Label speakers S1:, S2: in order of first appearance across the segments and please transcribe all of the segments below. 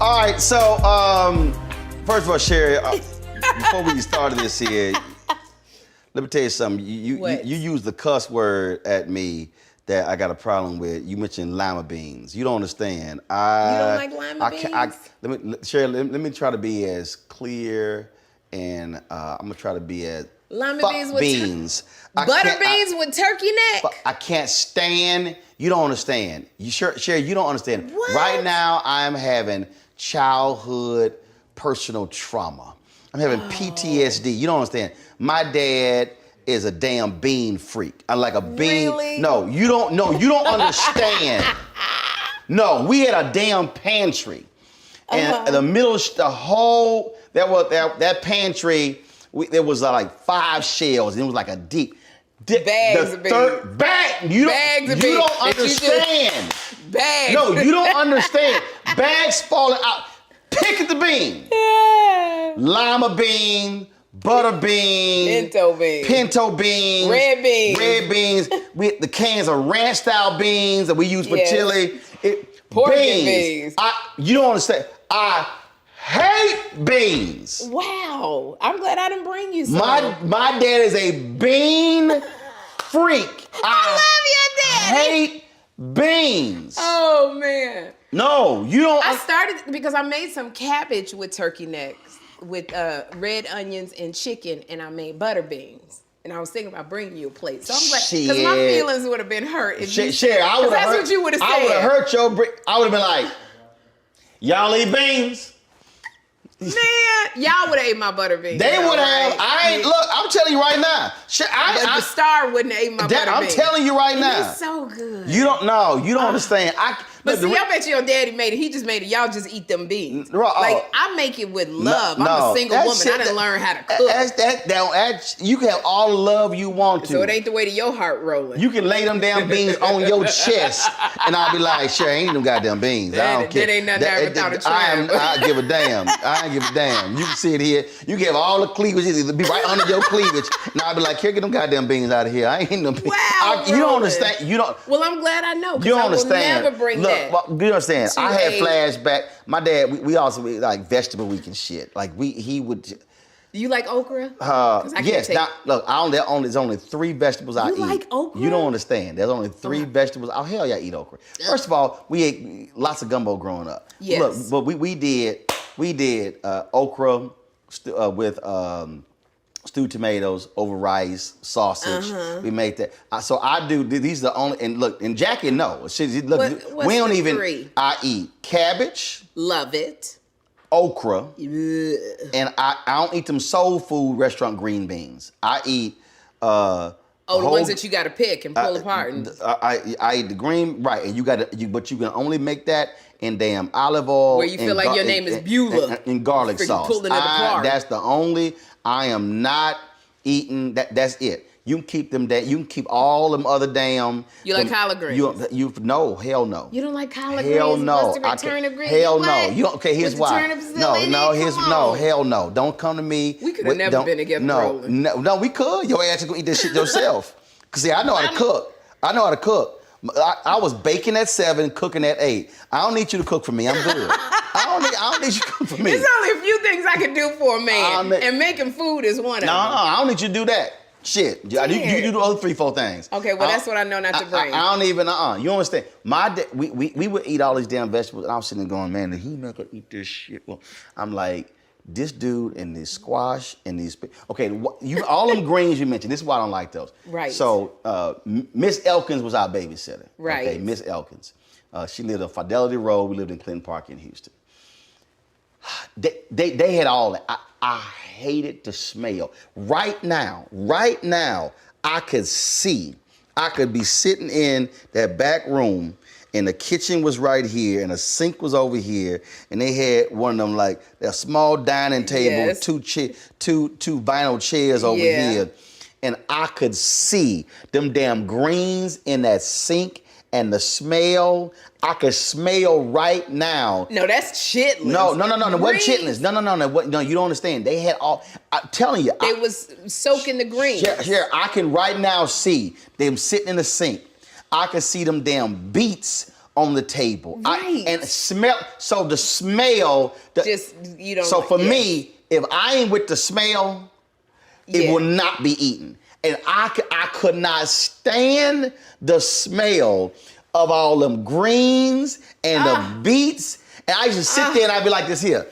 S1: All right, so first of all, Sherri, before we started this here, let me tell you something. You used the cuss word at me that I got a problem with. You mentioned lima beans. You don't understand.
S2: You don't like lima beans?
S1: Sherri, let me try to be as clear and I'm gonna try to be as
S2: lima beans with
S1: beans.
S2: Butter beans with turkey neck?
S1: I can't stand. You don't understand. Sherri, you don't understand.
S2: What?
S1: Right now, I'm having childhood personal trauma. I'm having PTSD. You don't understand. My dad is a damn bean freak. I'm like a bean.
S2: Really?
S1: No, you don't. No, you don't understand. No, we had a damn pantry, and in the middle of the whole that pantry. There was like 5 shelves, and it was like a deep.
S2: Bags of beans.
S1: You don't understand.
S2: Bags.
S1: No, you don't understand. Bags falling out. Pick at the bean.
S2: Yeah.
S1: Lima bean, butter bean, pinto beans,
S2: red beans.
S1: The cans of ranch style beans that we use for chili.
S2: Pork beans.
S1: You don't understand. I hate beans.
S2: Wow. I'm glad I didn't bring you some.
S1: My dad is a bean freak.
S2: I love your dad.
S1: Hate beans.
S2: Oh, man.
S1: No, you don't.
S2: I started because I made some cabbage with turkey necks, with red onions and chicken, and I made butter beans. And I was thinking about bringing you a plate. So I'm glad, because my feelings would have been hurt if you
S1: Sherri, I would have hurt.
S2: That's what you would have said.
S1: I would have hurt your I would have been like, y'all eat beans?
S2: Man, y'all would have ate my butter beans.
S1: They would have.
S2: Right?
S1: Look, I'm telling you right now.
S2: The star wouldn't have ate my butter beans.
S1: I'm telling you right now.
S2: It's so good.
S1: You don't know. You don't understand.
S2: But see, I bet your daddy made it. He just made it. Y'all just eat them beans. Like, I make it with love. I'm a single woman. I didn't learn how to cook.
S1: You can have all the love you want to.
S2: So it ain't the way to your heart rolling.
S1: You can lay them damn beans on your chest, and I'll be like, Sherri, ain't them goddamn beans. I don't care.
S2: That ain't nothing there without a trim.
S1: I give a damn. I ain't give a damn. You can sit here. You can have all the cleavage. It'll be right under your cleavage. And I'll be like, here, get them goddamn beans out of here. I ain't eating them beans.
S2: Wow,
S1: you don't understand. You don't.
S2: Well, I'm glad I know.
S1: You don't understand.
S2: I will never bring that.
S1: Look, you understand. I had flashback. My dad, we also like vegetable week and shit. Like he would.
S2: Do you like okra?
S1: Yes. Now, look, there's only 3 vegetables I eat.
S2: You like okra?
S1: You don't understand. There's only 3 vegetables. Oh hell yeah, I eat okra. First of all, we ate lots of gumbo growing up.
S2: Yes.
S1: Look, but we did okra with stewed tomatoes over rice, sausage. We made that. So I do. These are the only. And look, and Jackie, no.
S2: What's
S1: we don't even.
S2: 3?
S1: I eat cabbage.
S2: Love it.
S1: Okra.
S2: Ugh.
S1: And I don't eat them soul food restaurant green beans. I eat.
S2: The ones that you got to pick and pull apart.
S1: I eat the green, right? And but you can only make that in damn olive oil.
S2: Where you feel like your name is Beulah.
S1: And garlic sauce.
S2: Pulling it apart.
S1: That's the only. I am not eating that. That's it. You can keep them. You can keep all them other damn.
S2: You like collard greens?
S1: No, hell no.
S2: You don't like collard
S1: hell
S2: greens?
S1: No.
S2: What's the turnip greens?
S1: Hell no. Okay, here's why. Hell no. Don't come to me.
S2: We could have never been together.
S1: No, we could. Your ass is gonna eat this shit yourself. Cause see, I know how to cook. I was baking at 7, cooking at 8. I don't need you to cook for me. I'm good. I don't need you to cook for me.
S2: There's only a few things I can do for a man, and making food is one of them.
S1: No, I don't need you to do that. Shit, you do the other 3, 4 things.
S2: Okay, well that's what I know not to bring.
S1: I don't even. You understand? My dad, we would eat all these damn vegetables, and I was sitting there going, man, he not gonna eat this shit. Well, I'm like, this dude and this squash and these. Okay, all them greens you mentioned. This is why I don't like those.
S2: Right.
S1: So Miss Elkins was our babysitter.
S2: Right.
S1: Okay, Miss Elkins. She lived on Fidelity Road. We lived in Clinton Park in Houston. They had all that. I hated the smell. Right now, I could be sitting in that back room, and the kitchen was right here, and the sink was over here, and they had one of them like a small dining table, 2 vinyl chairs over here, and I could see them damn greens in that sink. And the smell, I could smell right now.
S2: No, that's chitlins.
S1: No, it wasn't chitlins. No, you don't understand. They had all, I'm telling you.
S2: They was soaking the greens.
S1: Here, I can right now see them sitting in the sink. I can see them damn beets on the table.
S2: Right.
S1: And smell. So the smell.
S2: Just, you don't.
S1: So for me, if I ain't with the smell, it will not be eaten. And I could not stand the smell of all them greens and the beets. And I used to sit there and I'd be like this here.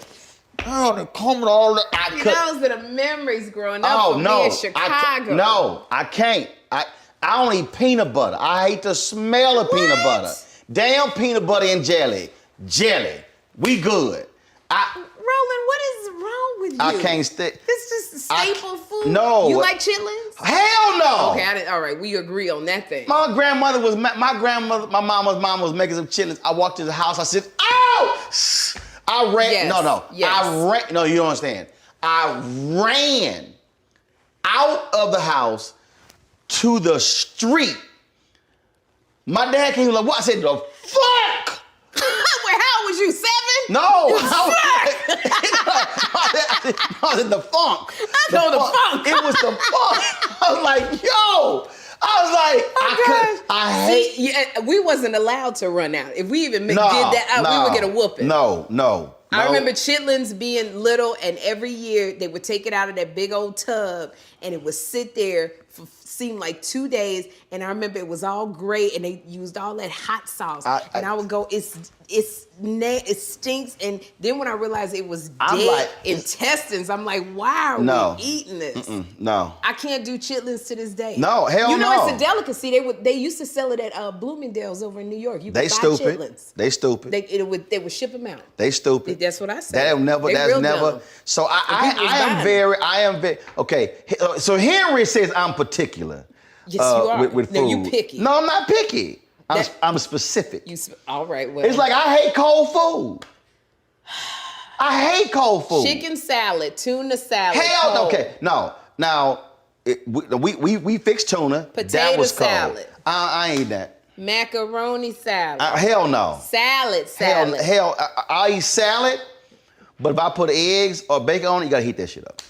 S1: Oh, they're coming all the...
S2: Those are the memories growing up for me in Chicago.
S1: I can't. I don't eat peanut butter. I hate the smell of peanut butter. Damn peanut butter and jelly. Jelly. We good.
S2: Roland, what is wrong with you?
S1: I can't stay.
S2: This is staple food.
S1: No.
S2: You like chitlins?
S1: Hell no.
S2: Okay, all right, we agree on that thing.
S1: My mama's mom was making some chitlins. I walked to the house. I said, "Oh!" I ran.
S2: Yes.
S1: I ran. No, you don't understand. I ran out of the house to the street. My dad came like, "What?" I said, "The fuck."
S2: Wait, how old was you? 7?
S1: No, I was in the funk.
S2: The funk.
S1: It was the funk. I was like, yo. I hate.
S2: We wasn't allowed to run out. If we even did that out, we would get a whooping.
S1: No.
S2: I remember chitlins being little, and every year they would take it out of that big old tub, and it would sit there for seemed like 2 days. And I remember it was all great, and they used all that hot sauce. I would go, it stinks. And then when I realized it was dead intestines, I'm like, why are we eating this?
S1: No.
S2: I can't do chitlins to this day.
S1: No, hell no.
S2: You know, it's a delicacy. They used to sell it at Bloomingdale's over in New York. You could buy chitlins.
S1: They stupid.
S2: They would ship them out.
S1: They stupid.
S2: That's what I said.
S1: That's never.
S2: Dumb.
S1: So I am very, okay. So Henry says I'm particular.
S2: Yes, you are.
S1: With food.
S2: No, you picky.
S1: No, I'm not picky. I'm specific.
S2: All right. Well,
S1: it's like I hate cold food. I hate cold food.
S2: Chicken salad, tuna salad.
S1: Hell,
S2: cold.
S1: okay. No. Now, we fixed tuna.
S2: Potato
S1: that was cold.
S2: salad.
S1: I ain't eat that.
S2: Macaroni salad.
S1: Hell no.
S2: Salad.
S1: Hell, I eat salad, but if I put eggs or bacon on it, you gotta heat that shit up.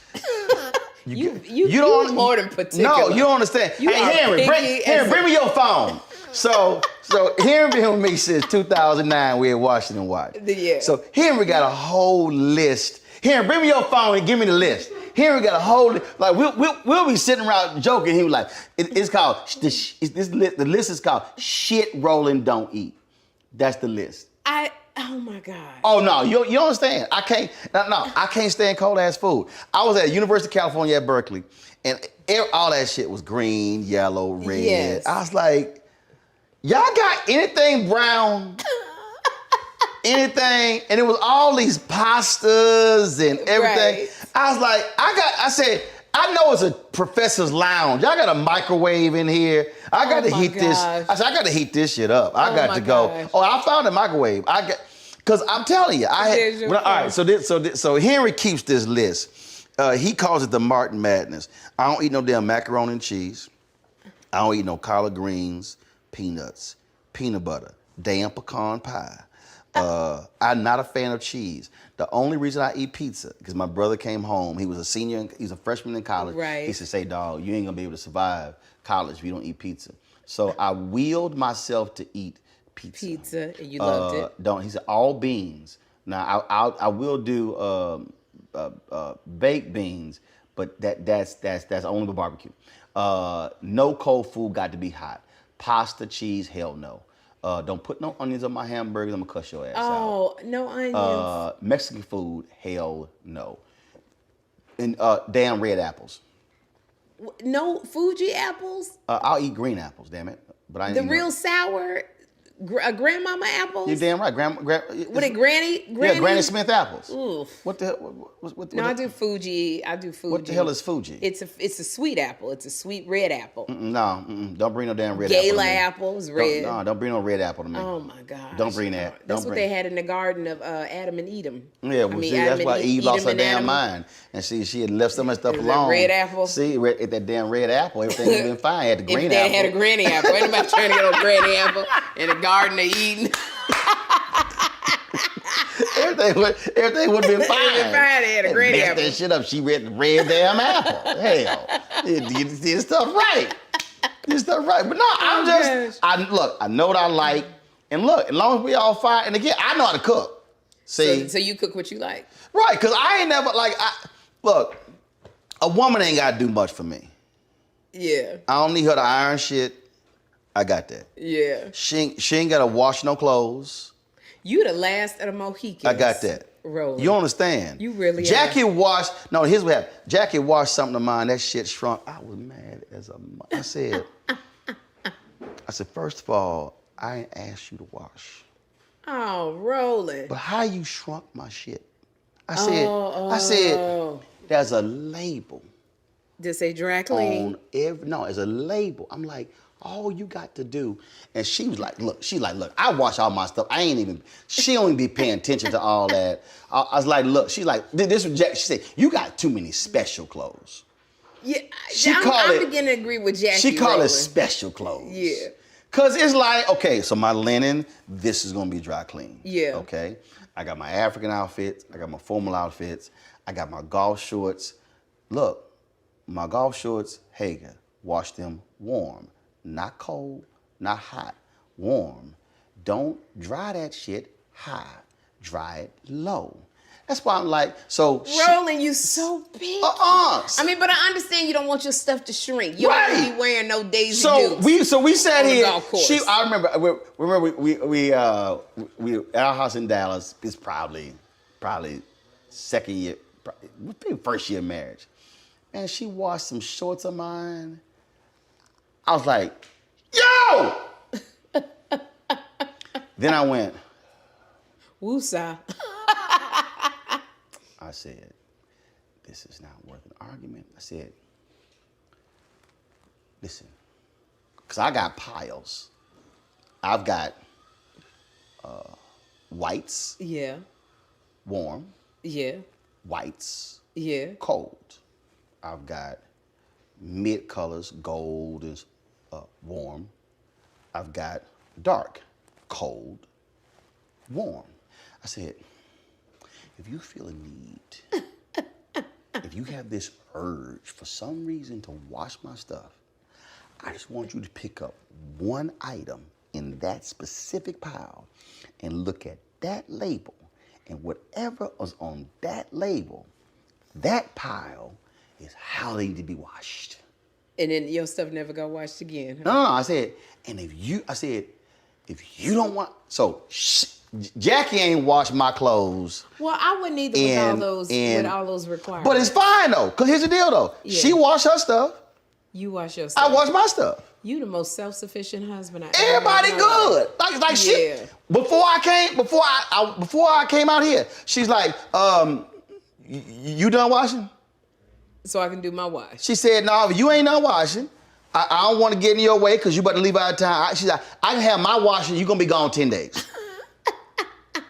S2: You don't more than particular.
S1: No, you don't understand. Henry, bring me your phone. So Henry been with me since 2009. We at Washington Watch.
S2: Yeah.
S1: So Henry got a whole list. Henry, bring me your phone and give me the list. Henry got a whole like we'll be sitting around joking. He was like, it's called the list is called shit rolling don't eat. That's the list.
S2: Oh my God.
S1: Oh no, you don't understand. I can't stand cold ass food. I was at University of California at Berkeley, and all that shit was green, yellow, red.
S2: Yes.
S1: I was like, y'all got anything brown? Anything? And it was all these pastas and everything.
S2: Right.
S1: I was like, I said, I know it's a professor's lounge. Y'all got a microwave in here. I got to heat this. I said, I got to heat this shit up. I got to go.
S2: Gosh.
S1: Oh, I found a microwave. Because I'm telling you, all right. So Henry keeps this list. He calls it the Martin Madness. I don't eat no damn macaroni and cheese. I don't eat no collard greens, peanuts, peanut butter, damn pecan pie. I'm not a fan of cheese. The only reason I eat pizza, because my brother came home. He was a senior, he's a freshman in college.
S2: Right.
S1: He said, say, dog, you ain't gonna be able to survive college if you don't eat pizza. So I willed myself to eat pizza.
S2: And you loved it?
S1: He said, all beans. Now, I will do baked beans, but that's only with barbecue. No cold food, got to be hot. Pasta, cheese, hell no. Don't put no onions on my hamburgers. I'm gonna cuss your ass out.
S2: Oh, no onions.
S1: Mexican food, hell no. And damn red apples.
S2: No Fuji apples?
S1: I'll eat green apples, damn it. But I ain't
S2: the real sour grandmama apples?
S1: You're damn right.
S2: What it Granny?
S1: Yeah, Granny Smith apples.
S2: Oof.
S1: What the hell?
S2: I do Fuji.
S1: What the hell is Fuji?
S2: It's a sweet apple. It's a sweet red apple.
S1: Don't bring no damn red
S2: Gala
S1: apple.
S2: apples, red.
S1: Don't bring no red apple to me.
S2: Oh my God.
S1: Don't bring that.
S2: That's what they had in the garden of Adam and Eden.
S1: Yeah, well, that's why Eve lost her damn mind. And she had left so much stuff alone.
S2: Red apple?
S1: See, that damn red apple, everything would have been fine. Had the green apple.
S2: If they had a granny apple. Anybody trying to get a granny apple in the garden of Eden?
S1: Everything would have been fine.
S2: They had a granny apple.
S1: That shit up. She read the red damn apple. Hell, you did stuff right. But no, I know what I like. And look, as long as we all fine, and again, I know how to cook. See?
S2: So you cook what you like.
S1: Right, because I ain't never, look, a woman ain't got to do much for me.
S2: Yeah.
S1: I don't need her to iron shit. I got that.
S2: Yeah.
S1: She ain't got to wash no clothes.
S2: You the last of the Mohicans.
S1: I got that.
S2: Rolling.
S1: You understand?
S2: You really
S1: Jackie
S2: are.
S1: washed, no, here's what happened. Jackie washed something of mine, that shit shrunk. I was mad as a, I said, first of all, I ain't asked you to wash.
S2: Oh, Roland.
S1: But how you shrunk my shit? I said, there's a label.
S2: Just say dry clean.
S1: It's a label. I'm like, all you got to do, and she was like, look, I wash all my stuff. She don't even be paying attention to all that. I was like, look, she's like, this was Jackie. She said, you got too many special clothes.
S2: Yeah, I'm beginning to agree with Jackie.
S1: She call it special clothes.
S2: Yeah.
S1: Cause it's like, okay, so my linen, this is gonna be dry clean.
S2: Yeah.
S1: Okay. I got my African outfits, I got my formal outfits, I got my golf shorts. Look, my golf shorts, Hager, wash them warm. Not cold, not hot, warm. Don't dry that shit high. Dry it low. That's why I'm like, so.
S2: Roland, you so big. I mean, but I understand you don't want your stuff to shrink. You don't want to be wearing no Daisy Dukes.
S1: So we sat here. I remember we at our house in Dallas. It's probably second year, maybe first year of marriage. Man, she washed some shorts of mine. I was like, yo! Then I went,
S2: woosah.
S1: I said, this is not worth an argument. I said, listen, because I got piles. I've got whites.
S2: Yeah.
S1: Warm.
S2: Yeah.
S1: Whites.
S2: Yeah.
S1: Cold. I've got mid colors, gold is warm. I've got dark, cold, warm. I said, if you feel a need, if you have this urge for some reason to wash my stuff, I just want you to pick up one item in that specific pile and look at that label, and whatever is on that label, that pile is how they need to be washed.
S2: And then your stuff never got washed again. Huh?
S1: No, I said, and if you don't want, so Jackie ain't washed my clothes.
S2: Well, I wouldn't either with all those requirements.
S1: But it's fine though, because here's the deal though. Yeah. She washed her stuff.
S2: You wash your stuff.
S1: I wash my stuff.
S2: You the most self-sufficient husband I ever
S1: Everybody
S2: known.
S1: good. Like she, before I came out here, she's like, you done washing?
S2: So I can do my wash.
S1: She said, no, you ain't done washing. I don't want to get in your way because you better leave out of town. She's like, I can have my washing, you're going to be gone 10 days.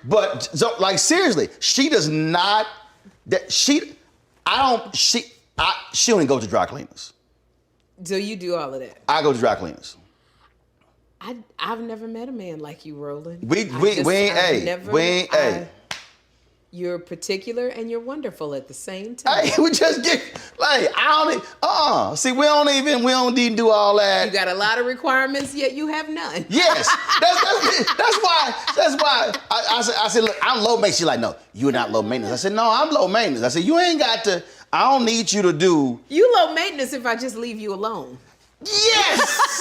S1: But, so, like, seriously, she does not, she don't even go to dry cleaners.
S2: So you do all of that?
S1: I go to dry cleaners.
S2: I've never met a man like you, Roland. You're particular and you're wonderful at the same time.
S1: Hey, we just get see, we don't even do all that.
S2: You got a lot of requirements, yet you have none.
S1: Yes, that's why I said, look, I'm low maintenance. She's like, no, you're not low maintenance. I said, no, I'm low maintenance. I said, you ain't got to. I don't need you to do.
S2: You low maintenance if I just leave you alone.
S1: Yes.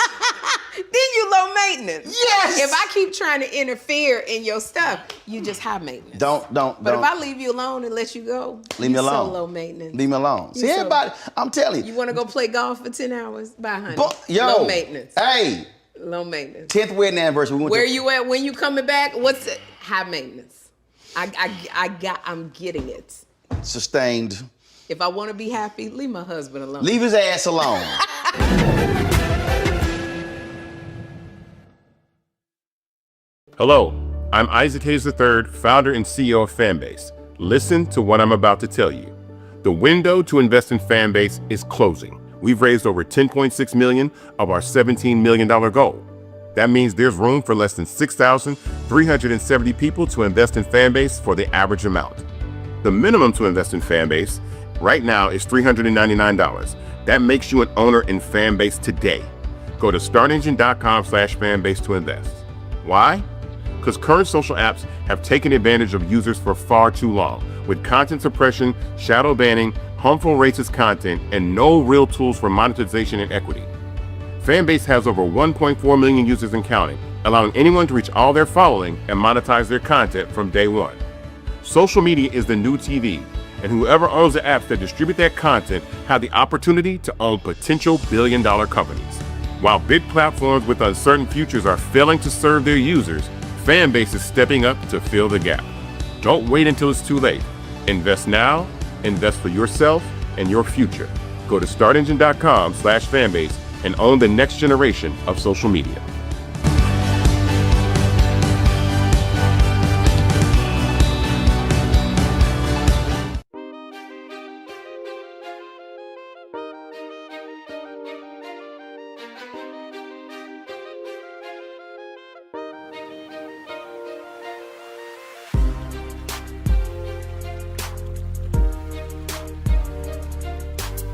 S2: Then you low maintenance.
S1: Yes.
S2: If I keep trying to interfere in your stuff, you just high maintenance.
S1: But
S2: if I leave you alone and let you go,
S1: leave me alone.
S2: So low maintenance.
S1: Leave me alone. See, everybody, I'm telling you.
S2: You want to go play golf for 10 hours? Bye, honey.
S1: Low
S2: maintenance.
S1: Hey.
S2: Low maintenance.
S1: 10th wedding anniversary.
S2: Where you at when you coming back? What's it? High maintenance. I'm getting it.
S1: Sustained.
S2: If I want to be happy, leave my husband alone.
S1: Leave his ass alone.
S3: Hello, I'm Isaac Hayes III, founder and CEO of Fanbase. Listen to what I'm about to tell you. The window to invest in Fanbase is closing. We've raised over $10.6 million of our $17 million goal. That means there's room for less than 6,370 people to invest in Fanbase for the average amount. The minimum to invest in Fanbase right now is $399. That makes you an owner in Fanbase today. Go to startengine.com/fanbase to invest. Why? because current social apps have taken advantage of users for far too long, with content suppression, shadow banning, harmful racist content, and no real tools for monetization and equity. Fanbase has over 1.4 million users and counting, allowing anyone to reach all their following and monetize their content from day one. Social media is the new TV, and whoever owns the apps that distribute that content have the opportunity to own potential billion-dollar companies. While big platforms with uncertain futures are failing to serve their users, Fanbase is stepping up to fill the gap. Don't wait until it's too late. Invest now, invest for yourself and your future. Go to startengine.com/fanbase and own the next generation of social media.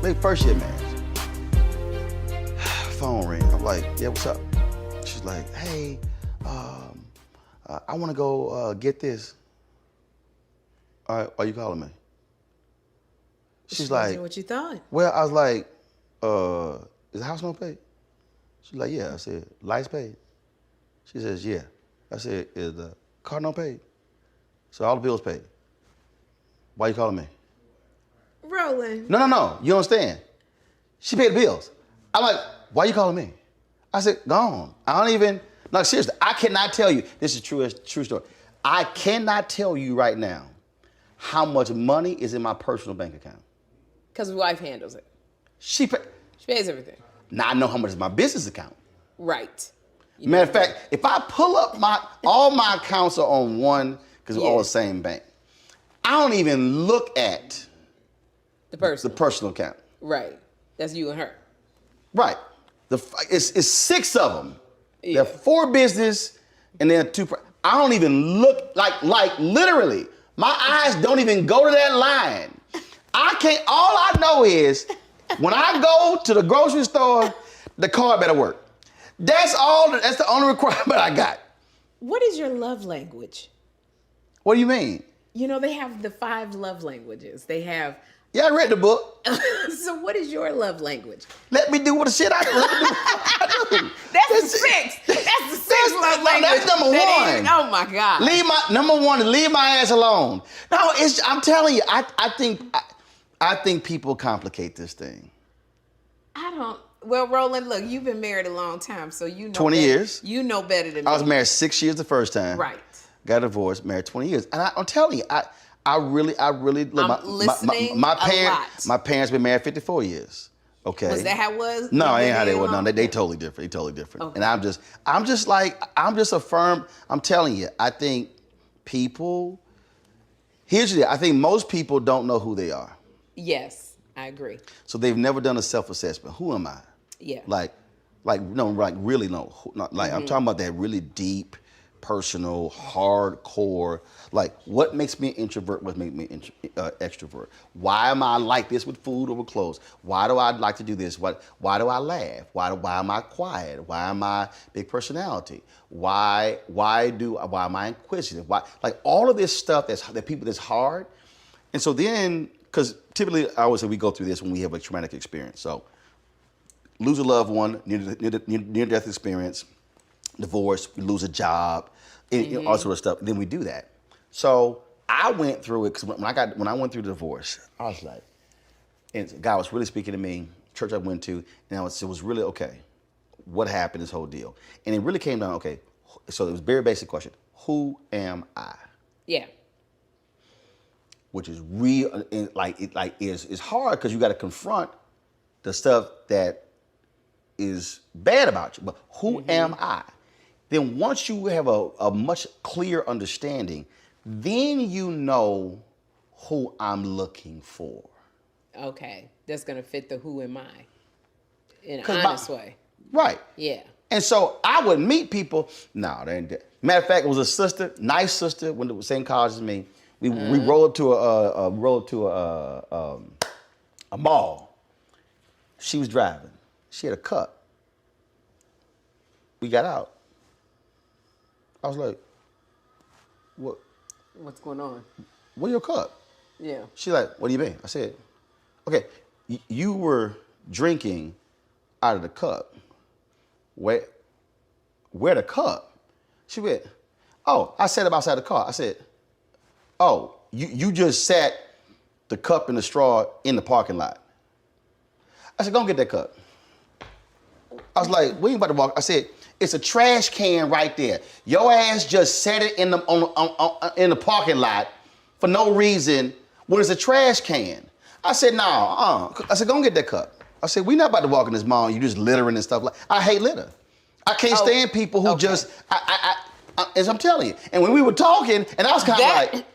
S1: Like first year marriage. Phone ring. I'm like, yeah, what's up? She's like, hey, I want to go get this. All right, why you calling me? She's like,
S2: what you thought?
S1: well, I was like, is the house note paid? She's like, yeah. I said, lights paid? She says, yeah. I said, is the car note paid? So all the bills paid. Why you calling me?
S2: Rolling.
S1: No. You understand? She paid the bills. I'm like, why you calling me? I said, go on. I don't even, no, seriously, I cannot tell you, this is true story. I cannot tell you right now how much money is in my personal bank account.
S2: Because his wife handles it.
S1: She
S2: pays everything.
S1: Now I know how much is my business account.
S2: Right.
S1: Matter of fact, if I pull up all my accounts are on one, because we're all the same bank. I don't even look at the personal account.
S2: Right. That's you and her.
S1: Right. It's 6 of them. Yeah. There are 4 business and then 2. I don't even look like literally. My eyes don't even go to that line. I can't. All I know is when I go to the grocery store, the card better work. That's all. That's the only requirement I got.
S2: What is your love language?
S1: What do you mean?
S2: You know, they have the 5 love languages. They have.
S1: Yeah, I read the book.
S2: So what is your love language?
S1: Let me do what the shit I do.
S2: That's the 6. That's the 6 love language.
S1: That's number 1.
S2: Oh my God.
S1: Number 1 is leave my ass alone. No, I'm telling you, I think people complicate this thing.
S2: Well, Roland, look, you've been married a long time, so you know
S1: 20 years.
S2: You know better than me.
S1: I was married 6 years the first time.
S2: Right.
S1: Got divorced, married 20 years. And I'm telling you, I really look,
S2: I'm listening
S1: my
S2: a lot.
S1: My parents been married 54 years. Okay.
S2: Was that how it was?
S1: No, ain't how they were. No, they totally different. They totally different.
S2: Okay.
S1: And I'm just a firm. I'm telling you, I think people. Here's the deal. I think most people don't know who they are.
S2: Yes, I agree.
S1: So they've never done a self-assessment. Who am I?
S2: Yeah.
S1: Really no. I'm talking about that really deep, personal, hardcore. Like, what makes me an introvert? What makes me extrovert? Why am I like this with food over clothes? Why do I like to do this? Why do I laugh? Why am I quiet? Why am I big personality? Why am I inquisitive? Why, like all of this stuff that's hard. And so then, because typically I always say we go through this when we have a traumatic experience. So lose a loved one, near-death experience, divorce, we lose a job, all sort of stuff. Then we do that. So I went through it because when I went through the divorce, I was like, and God was really speaking to me. Church I went to, and it was really okay. What happened? This whole deal, and it really came down. Okay, so it was a very basic question: who am I?
S2: Yeah.
S1: Which is real, is hard because you got to confront the stuff that is bad about you. But who am I? Then once you have a much clearer understanding, then you know who I'm looking for.
S2: Okay, that's gonna fit the who am I in an honest way.
S1: Right.
S2: Yeah.
S1: And so I would meet people. No, they ain't. Matter of fact, it was a sister, nice sister, went to the same college as me. We rolled to a mall. She was driving. She had a cup. We got out. I was like, What?
S2: What's going on?
S1: Where your cup?
S2: Yeah.
S1: She like, what do you mean? I said, okay, you were drinking out of the cup. Where the cup? She went, oh, I sat up outside the car. I said, oh, you just sat the cup and the straw in the parking lot. I said, go and get that cup. I was like, we ain't about to walk. I said, it's a trash can right there. Your ass just set it in the parking lot for no reason when it's a trash can. I said, I said, go and get that cup. I said, we not about to walk in this mall and you just littering and stuff. I hate litter. I can't stand people who just, as I'm telling you. And when we were talking, and I was kind of like.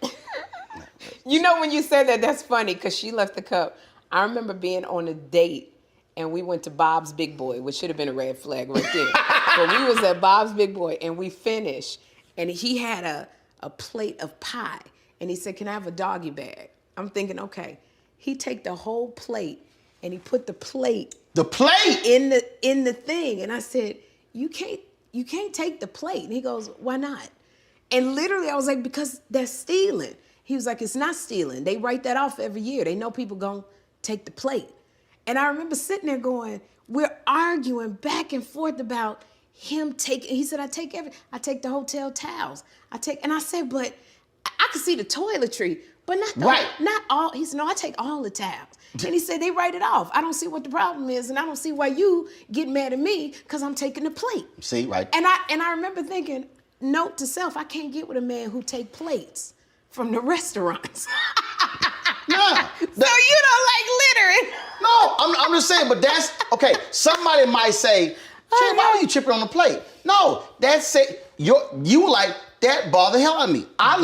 S2: You know, when you said that, that's funny because she left the cup. I remember being on a date and we went to Bob's Big Boy, which should have been a red flag right there. But we was at Bob's Big Boy and we finished and he had a plate of pie and he said, can I have a doggy bag? I'm thinking, okay. He take the whole plate and he put the plate in the thing. And I said, you can't take the plate. And he goes, why not? And literally I was like, because that's stealing. He was like, it's not stealing. They write that off every year. They know people gonna take the plate. And I remember sitting there going, we're arguing back and forth about him taking, he said, I take the hotel towels. And I said, but I could see the toiletry, but not all. He said, no, I take all the towels. And he said, they write it off. I don't see what the problem is, and I don't see why you get mad at me because I'm taking the plate.
S1: See, right.
S2: And I remember thinking, note to self, I can't get with a man who take plates from the restaurants.
S1: Nah.
S2: So you don't like littering?
S1: No, I'm just saying, but that's, okay, somebody might say, Sherri, why are you tripping on the plate? No, that's it. You like, that bothered the hell out of me. I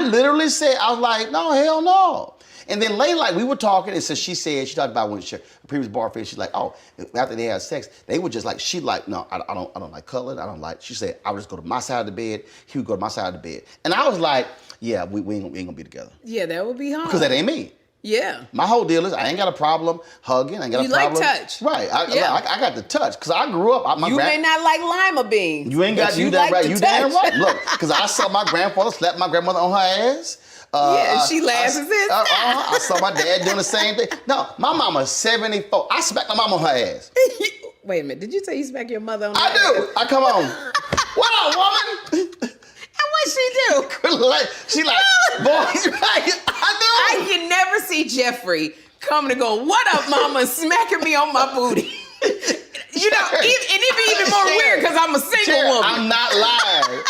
S1: literally said, I was like, no, hell no. And then later, like, we were talking, and so she talked about when her previous boyfriend, she's like, oh, after they had sex, they were just like, she like, no, I don't like cuddling, she said, I would just go to my side of the bed, he would go to my side of the bed. And I was like, yeah, we ain't gonna be together.
S2: Yeah, that would be hard.
S1: Because that ain't me.
S2: Yeah.
S1: My whole deal is I ain't got a problem hugging. I ain't got a problem.
S2: You like touch.
S1: Right. I got the touch. Because I grew up.
S2: You may not like lima beans.
S1: You ain't got you that right. You damn right. Look, because I saw my grandfather slap my grandmother on her ass.
S2: She laughs at this.
S1: I saw my dad doing the same thing. No, my mama's 74. I smacked my mama on her ass.
S2: Wait a minute. Did you say you smack your mother on her ass?
S1: I do. I come on. What up, woman?
S2: What'd she do?
S1: She like, boy, I do.
S2: I can never see Jeffrey coming and go, what up, mama, smacking me on my booty. You know, and it'd be even more weird because I'm a single woman.
S1: I'm not lying.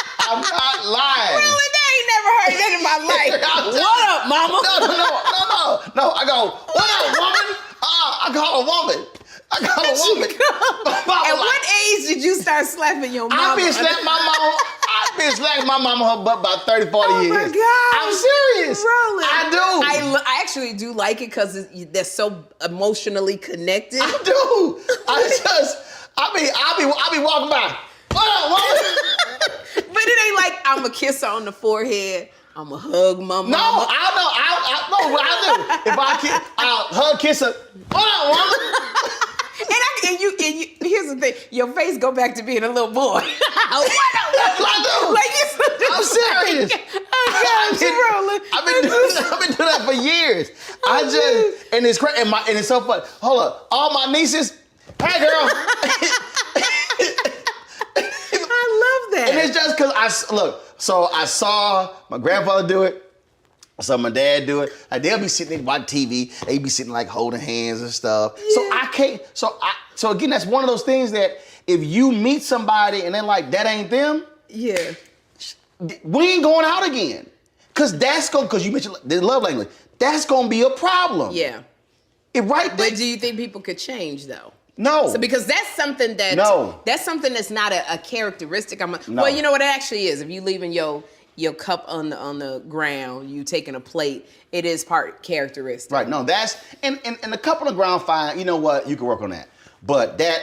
S2: Really? They ain't never heard that in my life. What up, mama?
S1: No. I go, what up, woman? I call a woman.
S2: At what age did you start slapping your mama?
S1: I've been slapping my mama her butt about 30, 40 years.
S2: Oh my God.
S1: I'm serious.
S2: Really?
S1: I do.
S2: I actually do like it because they're so emotionally connected.
S1: I do. I be walking by. What up, woman?
S2: But it ain't like I'm a kiss her on the forehead. I'm a hug my mama.
S1: No, I know what I do. If I'll hug, kiss her. What up, woman?
S2: And you, here's the thing, your face go back to being a little boy. What up?
S1: That's what I do. I'm serious. I've been doing that for years. And it's crazy, and it's so funny. Hold up, all my nieces, hey girl.
S2: I love that.
S1: And it's just because so I saw my grandfather do it. I saw my dad do it. Like, they'll be sitting there watching TV. They be sitting like holding hands and stuff. Yeah. So I can't. So again, that's one of those things that if you meet somebody and they're like, that ain't them.
S2: Yeah.
S1: We ain't going out again. Because you mentioned the love language. That's gonna be a problem.
S2: Yeah. But do you think people could change though?
S1: No.
S2: So because that's something that's not a characteristic. No. Well, you know what it actually is. If you leaving your cup on the ground, you taking a plate, it is part characteristic.
S1: Right. No, that's and the cup on the ground, fine. You know what? You can work on that. But that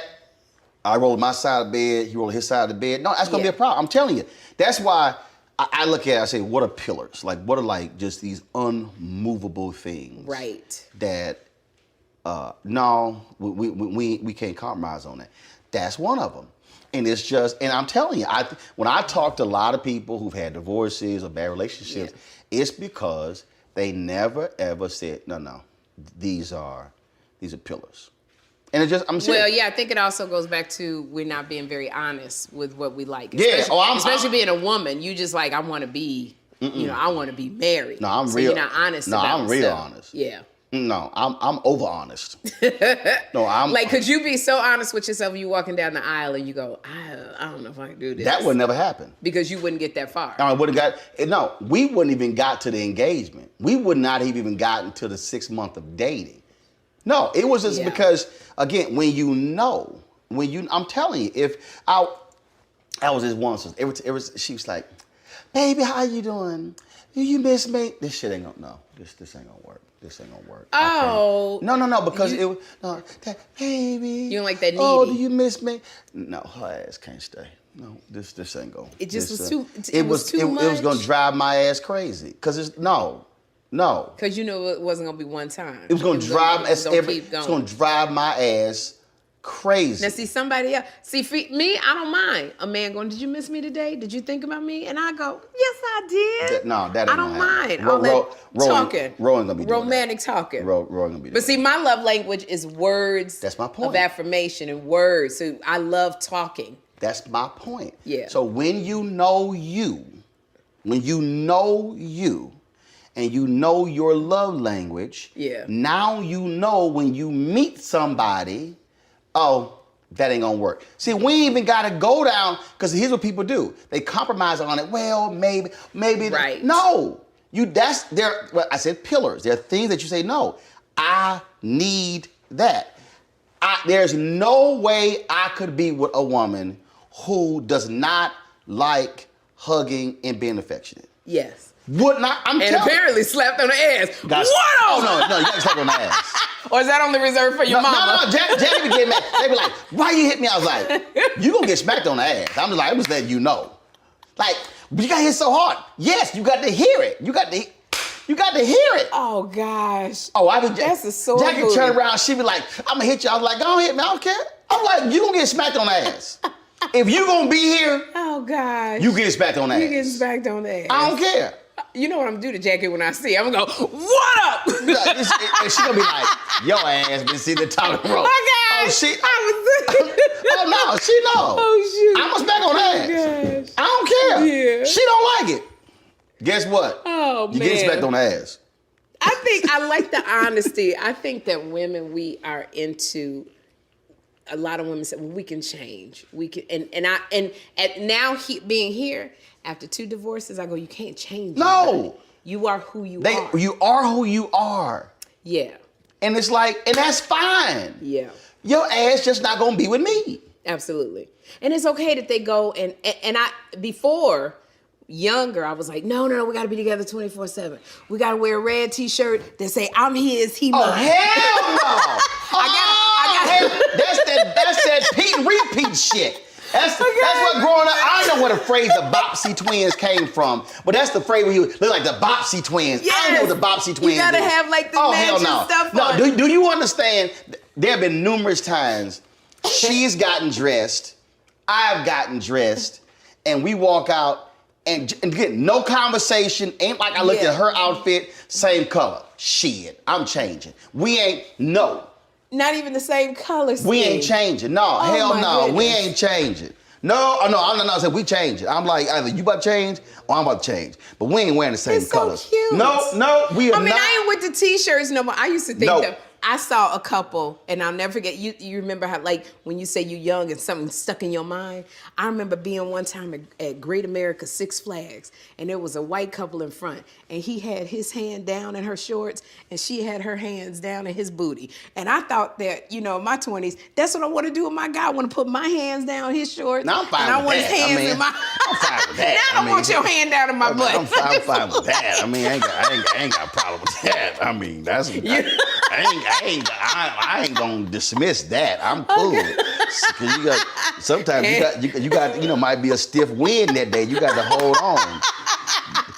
S1: I rolled my side of the bed, he rolled his side of the bed. No, that's gonna be a problem. I'm telling you. That's why I look at it, I say, what are pillars? Like, what are like just these unmovable things?
S2: Right.
S1: That no, we can't compromise on that. That's one of them. And it's just, and I'm telling you, when I talk to a lot of people who've had divorces or bad relationships, it's because they never ever said, no, these are pillars. And it's just, I'm serious.
S2: Well, yeah, I think it also goes back to we're not being very honest with what we like.
S1: Especially
S2: being a woman, you just like, I want to be, I want to be married.
S1: No, I'm
S2: so
S1: real.
S2: You're not honest.
S1: No,
S2: about
S1: I'm real
S2: stuff.
S1: honest.
S2: Yeah.
S1: No, I'm over honest. No, I'm
S2: like, could you be so honest with yourself when you walking down the aisle and you go, I don't know if I can do this.
S1: That would never happen.
S2: Because you wouldn't get that far.
S1: I would have got, no, we wouldn't even got to the engagement. We would not have even gotten to the 6 month of dating. No, it was just because, again, I'm telling you, if I was this one, she was like, baby, how you doing? Do you miss me? This shit ain't gonna, no, this ain't gonna work. This ain't gonna work.
S2: Oh.
S1: No, because it was, baby.
S2: You don't like that needy.
S1: Oh, do you miss me? No, her ass can't stay. No, this ain't gonna.
S2: It just was too,
S1: it was
S2: too much.
S1: It was gonna drive my ass crazy. Cause it's, no.
S2: Because you know it wasn't gonna be one time.
S1: It was gonna drive my ass crazy.
S2: Now see somebody else. See for me, I don't mind a man going, did you miss me today? Did you think about me? And I go, yes, I did.
S1: That ain't
S2: I don't mind. All that talking.
S1: Rowan gonna be doing
S2: romantic talking.
S1: Rowan gonna be doing
S2: But see, my love language is words.
S1: That's my point.
S2: Of affirmation and words. So I love talking.
S1: That's my point.
S2: Yeah.
S1: So when you know you, and you know your love language, now you know when you meet somebody, oh, that ain't gonna work. See, we ain't even gotta go down, because here's what people do. They compromise on it. Well, maybe.
S2: Right.
S1: No. I said pillars. There are things that you say, no, I need that. There's no way I could be with a woman who does not like hugging and being affectionate.
S2: Yes.
S1: Would not.
S2: And apparently slapped on the ass. What on?
S1: Oh, no, you got to slap on the ass.
S2: Or is that only reserved for your mama?
S1: No, Jackie would get mad. They be like, why you hit me? I was like, you gonna get smacked on the ass. I'm just letting you know. Like, but you got hit so hard. Yes, you got to hear it. You got to hear it.
S2: Oh, gosh.
S1: Oh,
S2: that's a sore
S1: Jackie
S2: booty.
S1: turn around, she be like, I'm gonna hit you. I was like, don't hit me, I don't care. I'm like, you gonna get smacked on the ass. If you gonna be here,
S2: oh gosh,
S1: you get smacked on the ass.
S2: You get smacked on the ass.
S1: I don't care.
S2: You know what I'm gonna do to Jackie when I see her? I'm gonna go, what up?
S1: And she gonna be like, your ass been sitting at the top of the road.
S2: Oh gosh,
S1: oh no, she know.
S2: Oh shoot.
S1: I'm gonna smack on her ass.
S2: Gosh.
S1: I don't care.
S2: Yeah.
S1: She don't like it. Guess what?
S2: Oh
S1: you
S2: man.
S1: get smacked on the ass.
S2: I think I like the honesty. I think that women, we are into. A lot of women say, "Well, we can change. We can." And now being here after 2 divorces, I go, "You can't change."
S1: No,
S2: anybody. You are who you are.
S1: You are who you are.
S2: Yeah.
S1: And it's like, and that's fine.
S2: Yeah.
S1: Your ass just not gonna be with me.
S2: Absolutely. And it's okay that they go and I before. Younger, I was like, no, we gotta be together 24/7. We gotta wear a red t-shirt that say, I'm his, he mine.
S1: Oh, hell no! I got that's that Pete repeat shit. That's what growing up, I don't know where the phrase the Bopsy twins came from, but that's the phrase where you look like the Bopsy twins.
S2: Yes.
S1: I don't know what the Bopsy twins
S2: You gotta
S1: is.
S2: have like the matching stuff on.
S1: No, do you understand? There have been numerous times she's gotten dressed, I've gotten dressed, and we walk out, and get no conversation. Ain't like I looked at her outfit, same color. Shit, I'm changing. We ain't, no.
S2: Not even the same color scheme.
S1: We ain't changing. No, hell no.
S2: Goodness.
S1: We ain't changing. No. I said we changing. I'm like, either you about to change or I'm about to change. But we ain't wearing the same colors.
S2: So cute.
S1: No, we are not.
S2: I ain't with the t-shirts no more. I used to think that I saw a couple, and I'll never forget, you remember how, like, when you say you're young and something stuck in your mind? I remember being one time at Great America 6 Flags, and there was a white couple in front, and he had his hand down in her shorts, and she had her hands down in his booty. And I thought that, in my 20s, that's what I want to do with my guy. I want to put my hands down in his shorts.
S1: Now I'm fine
S2: and
S1: with
S2: I want
S1: that.
S2: his hands in my...
S1: I'm fine with that.
S2: Now I don't want your hand down in my butt.
S1: I'm fine with that. I mean, I ain't got a problem with that. I mean, that's... I ain't gonna dismiss that. I'm cool. Cause sometimes you got might be a stiff wind that day. You got to hold on.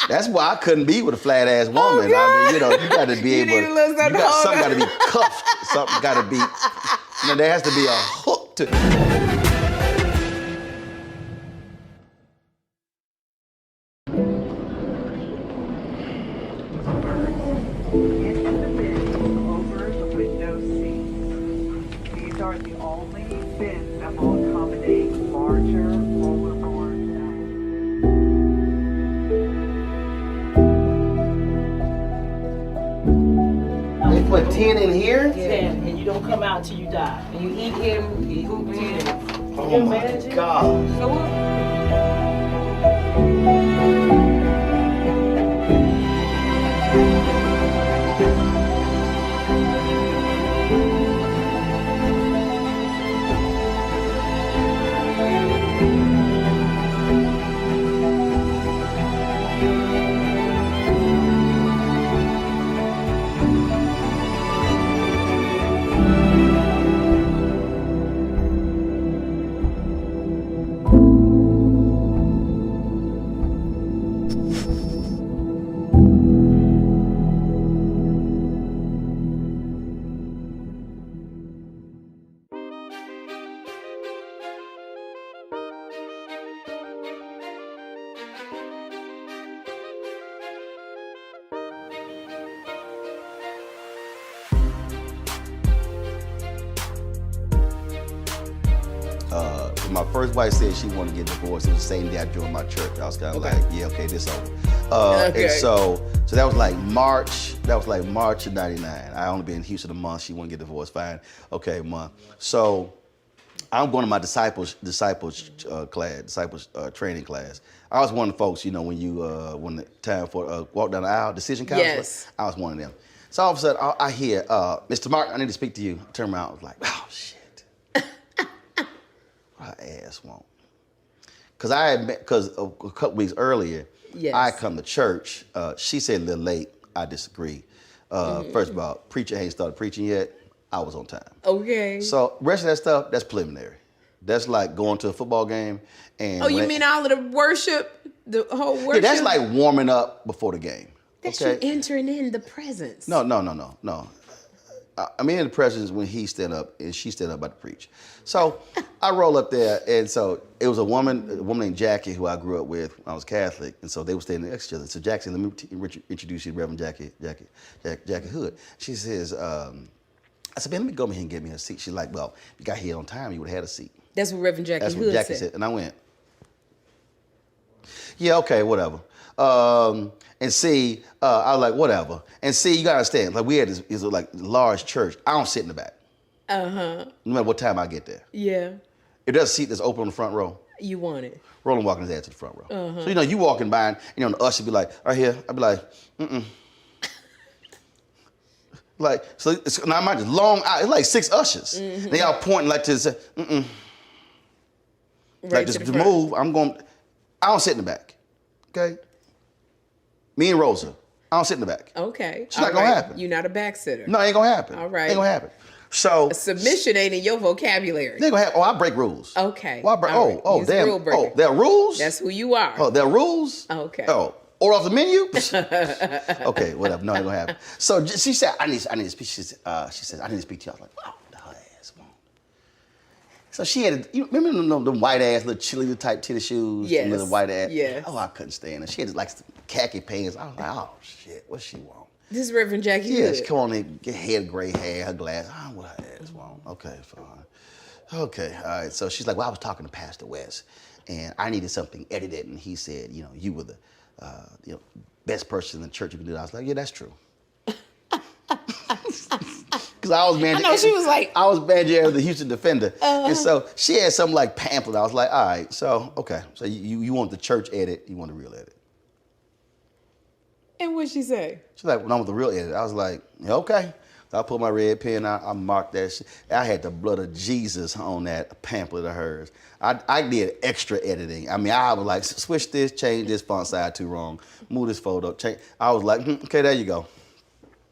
S1: That's why I couldn't be with a flat ass woman. I mean, you got to be able. Something got to be cuffed. Something got to be. There has to be a hook to.
S4: are the only fish that will accommodate larger overboard
S1: They put 10 in here?
S5: 10, and you don't come out till you die. And you eat him, you eat 10.
S1: Oh my God.
S5: So what?
S1: My first wife said she wanted to get divorced. It was the same day I joined my church. I was kind of like, yeah, okay, this over. And so that was like March. That was like March of '99. I only been in Houston a month. She wanted to get divorced. Fine, okay, a month. So I'm going to my disciples training class. I was one of the folks, you know, when you when the time for walk down the aisle, decision counselor.
S2: Yes.
S1: I was one of them. So all of a sudden I hear, Mr. Mark, I need to speak to you. I turn around, I was like, oh shit. Her ass won't. Because a couple weeks earlier,
S2: Yes.
S1: I come to church. She said a little late. I disagree. First of all, preacher ain't started preaching yet. I was on time.
S2: Okay.
S1: So rest of that stuff, that's preliminary. That's like going to a football game and
S2: Oh, you mean all of the worship, the whole worship?
S1: yeah, that's like warming up before the game.
S2: That's
S1: Okay.
S2: you entering in the presence.
S1: No. I'm in the presence when he stood up and she stood up about to preach. So I roll up there, and so it was a woman named Jackie who I grew up with when I was Catholic, and so they were standing next to each other. So Jackie said, let me introduce you to Reverend Jackie Hood. She says, I said, man, let me go over here and get me a seat. She's like, well, if you got here on time, you would have had a seat.
S2: That's what Reverend Jackie
S1: That's what
S2: Hood
S1: Jackie
S2: said.
S1: said. And I went, yeah, okay, whatever. And see, I was like, whatever. And see, you gotta understand, like we had this like large church. I don't sit in the back. No matter what time I get there.
S2: Yeah.
S1: If there's a seat that's open on the front row,
S2: You want it.
S1: Roland walking his ass to the front row. So, you know, you walking by and, you know, the usher be like, right here. I'd be like, like, so it's, now mind you, long, it's like 6 ushers. They all pointing like to say,
S2: Right
S1: like
S2: to
S1: just
S2: the
S1: to
S2: front.
S1: move, I don't sit in the back, okay? Me and Rosa, I don't sit in the back.
S2: Okay.
S1: It's not gonna happen.
S2: You're not a backsitter.
S1: No, it ain't gonna happen.
S2: All right.
S1: Ain't gonna happen. So
S2: Submission ain't in your vocabulary.
S1: it ain't gonna happen. Oh, I break rules.
S2: Okay.
S1: Well, I break,
S2: All right.
S1: oh,
S2: He's a
S1: damn.
S2: rule breaker.
S1: Oh, there are rules?
S2: That's who you are.
S1: Oh, there are rules?
S2: Okay.
S1: Oh, order off the menu? Okay, whatever. No, it ain't gonna happen. So she said, I need to speak. She said, I need to speak to you. I was like, oh, the her ass won't. So she had, you remember them white ass little cheerleader type tennis shoes?
S2: Yes.
S1: Them little white ass.
S2: Yes.
S1: Oh, I couldn't stand her. She had like some khaki pants. I was like, oh shit, what she want?
S2: This is Reverend Jackie
S1: Yeah,
S2: Hood.
S1: she come on in, get head gray hair, her glass. I don't know what her ass want. Okay, fine. Okay, all right. So she's like, well, I was talking to Pastor West, and I needed something edited, and he said, you know, you were the best person in the church who could do that. I was like, yeah, that's true. Because I was manager.
S2: I know, she was like-
S1: I was manager of the Houston Defender, and so she had some like pamphlet. I was like, all right, so okay, so you want the church edit, you want the real edit.
S2: And what'd she say?
S1: She's like, when I want the real edit. I was like, yeah, okay. So I pulled my red pen out, I marked that shit. I had the blood of Jesus on that pamphlet of hers. I did extra editing. I mean, I was like, switch this, change this font size too wrong, move this photo, change. I was like, okay, there you go.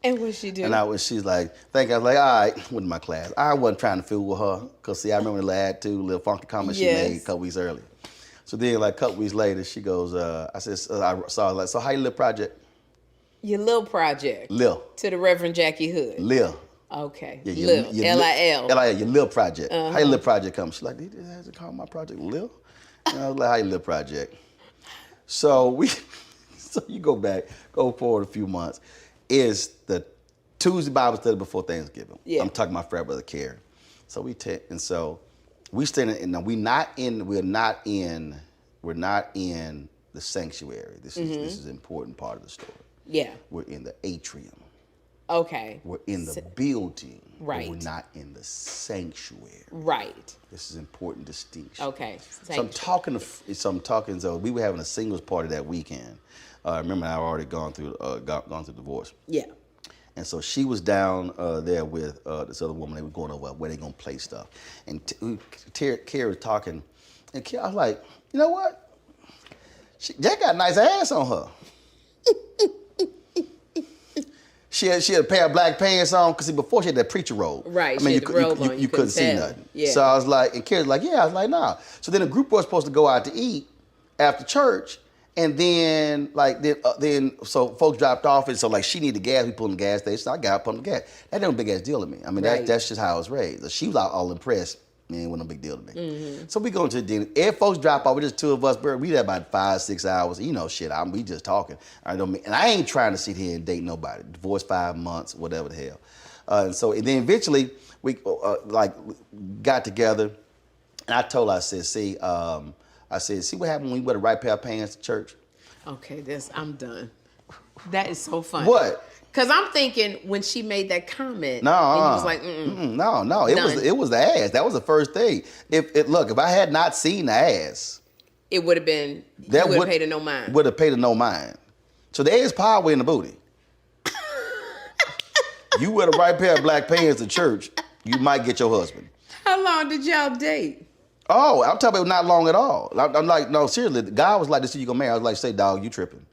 S2: And what'd she do?
S1: And she's like, thank you. I was like, all right, went to my class. I wasn't trying to fool with her, because see, I remember the little attitude, little funky comment she
S2: Yes.
S1: made a couple weeks earlier. So then, like a couple weeks later, she goes, I said, I saw her like, so how you live project?
S2: Your Lil Project.
S1: Lil.
S2: To the Reverend Jackie Hood.
S1: Lil.
S2: Okay.
S1: Yeah,
S2: Lil. L-I-L.
S1: L-I-L, your Lil Project. How your Lil Project come? She's like, they has to call my project Lil? And I was like, how your Lil Project? So you go forward a few months. Is the Tuesday Bible study before Thanksgiving.
S2: Yeah.
S1: I'm talking to my frat brother, Carrie. So we standing in. Now we're not in the sanctuary. This is an important part of the story.
S2: Yeah.
S1: We're in the atrium.
S2: Okay.
S1: We're in the building.
S2: Right.
S1: But we're not in the sanctuary.
S2: Right.
S1: This is an important distinction.
S2: Okay.
S1: So I'm talking. So we were having a singles party that weekend. Remember, I've already gone through divorce.
S2: Yeah.
S1: And so she was down there with this other woman. They were going over where they gonna play stuff. And Carrie was talking, and I was like, you know what? Jack got a nice ass on her. She had a pair of black pants on because before she had that preacher robe.
S2: Right.
S1: I mean,
S2: you
S1: couldn't see nothing.
S2: Yeah.
S1: So I was like, and Carrie's like, yeah. I was like, nah. So then the group was supposed to go out to eat after church, and then so folks dropped off, and so like she needed gas. We pulled in the gas station. So I got up on the gas. That wasn't a big ass deal to me. I mean,
S2: Right.
S1: that's just how I was raised. So she was all impressed. Man, it wasn't a big deal to me. So we go to the dinner. If folks drop off, we're just two of us. We there about 5-6 hours. You know, shit. We just talking. And I ain't trying to sit here and date nobody. Divorced 5 months, whatever the hell. And then eventually we got together, and I told her, I said, see what happened when you wear the right pair of pants to church?
S2: Okay, I'm done. That is so funny.
S1: What?
S2: Because I'm thinking when she made that comment,
S1: No,
S2: and he was like,
S1: no. It was the ass. That was the first thing. If I had not seen the ass,
S2: it would have been, you would have paid her no mind.
S1: Would have paid her no mind. So there is power in the booty. You wear the right pair of black pants to church, you might get your husband.
S2: How long did y'all date?
S1: Oh, I'm talking about not long at all. I'm like, no, seriously. The guy was like, this is you gonna marry. I was like, say, dog, you tripping.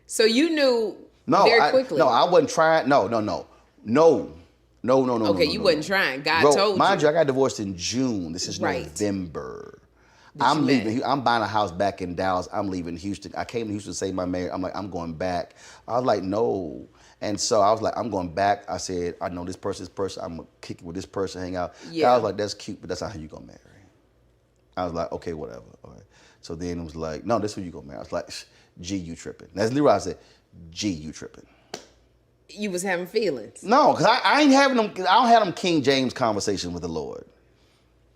S2: So you knew very quickly.
S1: I wasn't trying. No. Okay,
S2: you wasn't trying. God told you.
S1: Mind you, I got divorced in June. This is
S2: Right.
S1: November. I'm leaving. I'm buying a house back in Dallas. I'm leaving Houston. I came to Houston to save my marriage. I'm like, I'm going back. I was like, no. And so I was like, I'm going back. I said, I know this person. I'm going to kick it with this person, hang out.
S2: Yeah.
S1: I was like, that's cute, but that's not how you going to marry. I was like, okay, whatever. All right. So then it was like, no, this is who you going to marry. I was like, G, you tripping. That's literally what I said, G, you tripping.
S2: You was having feelings.
S1: No, because I ain't having them, I don't have them King James conversations with the Lord.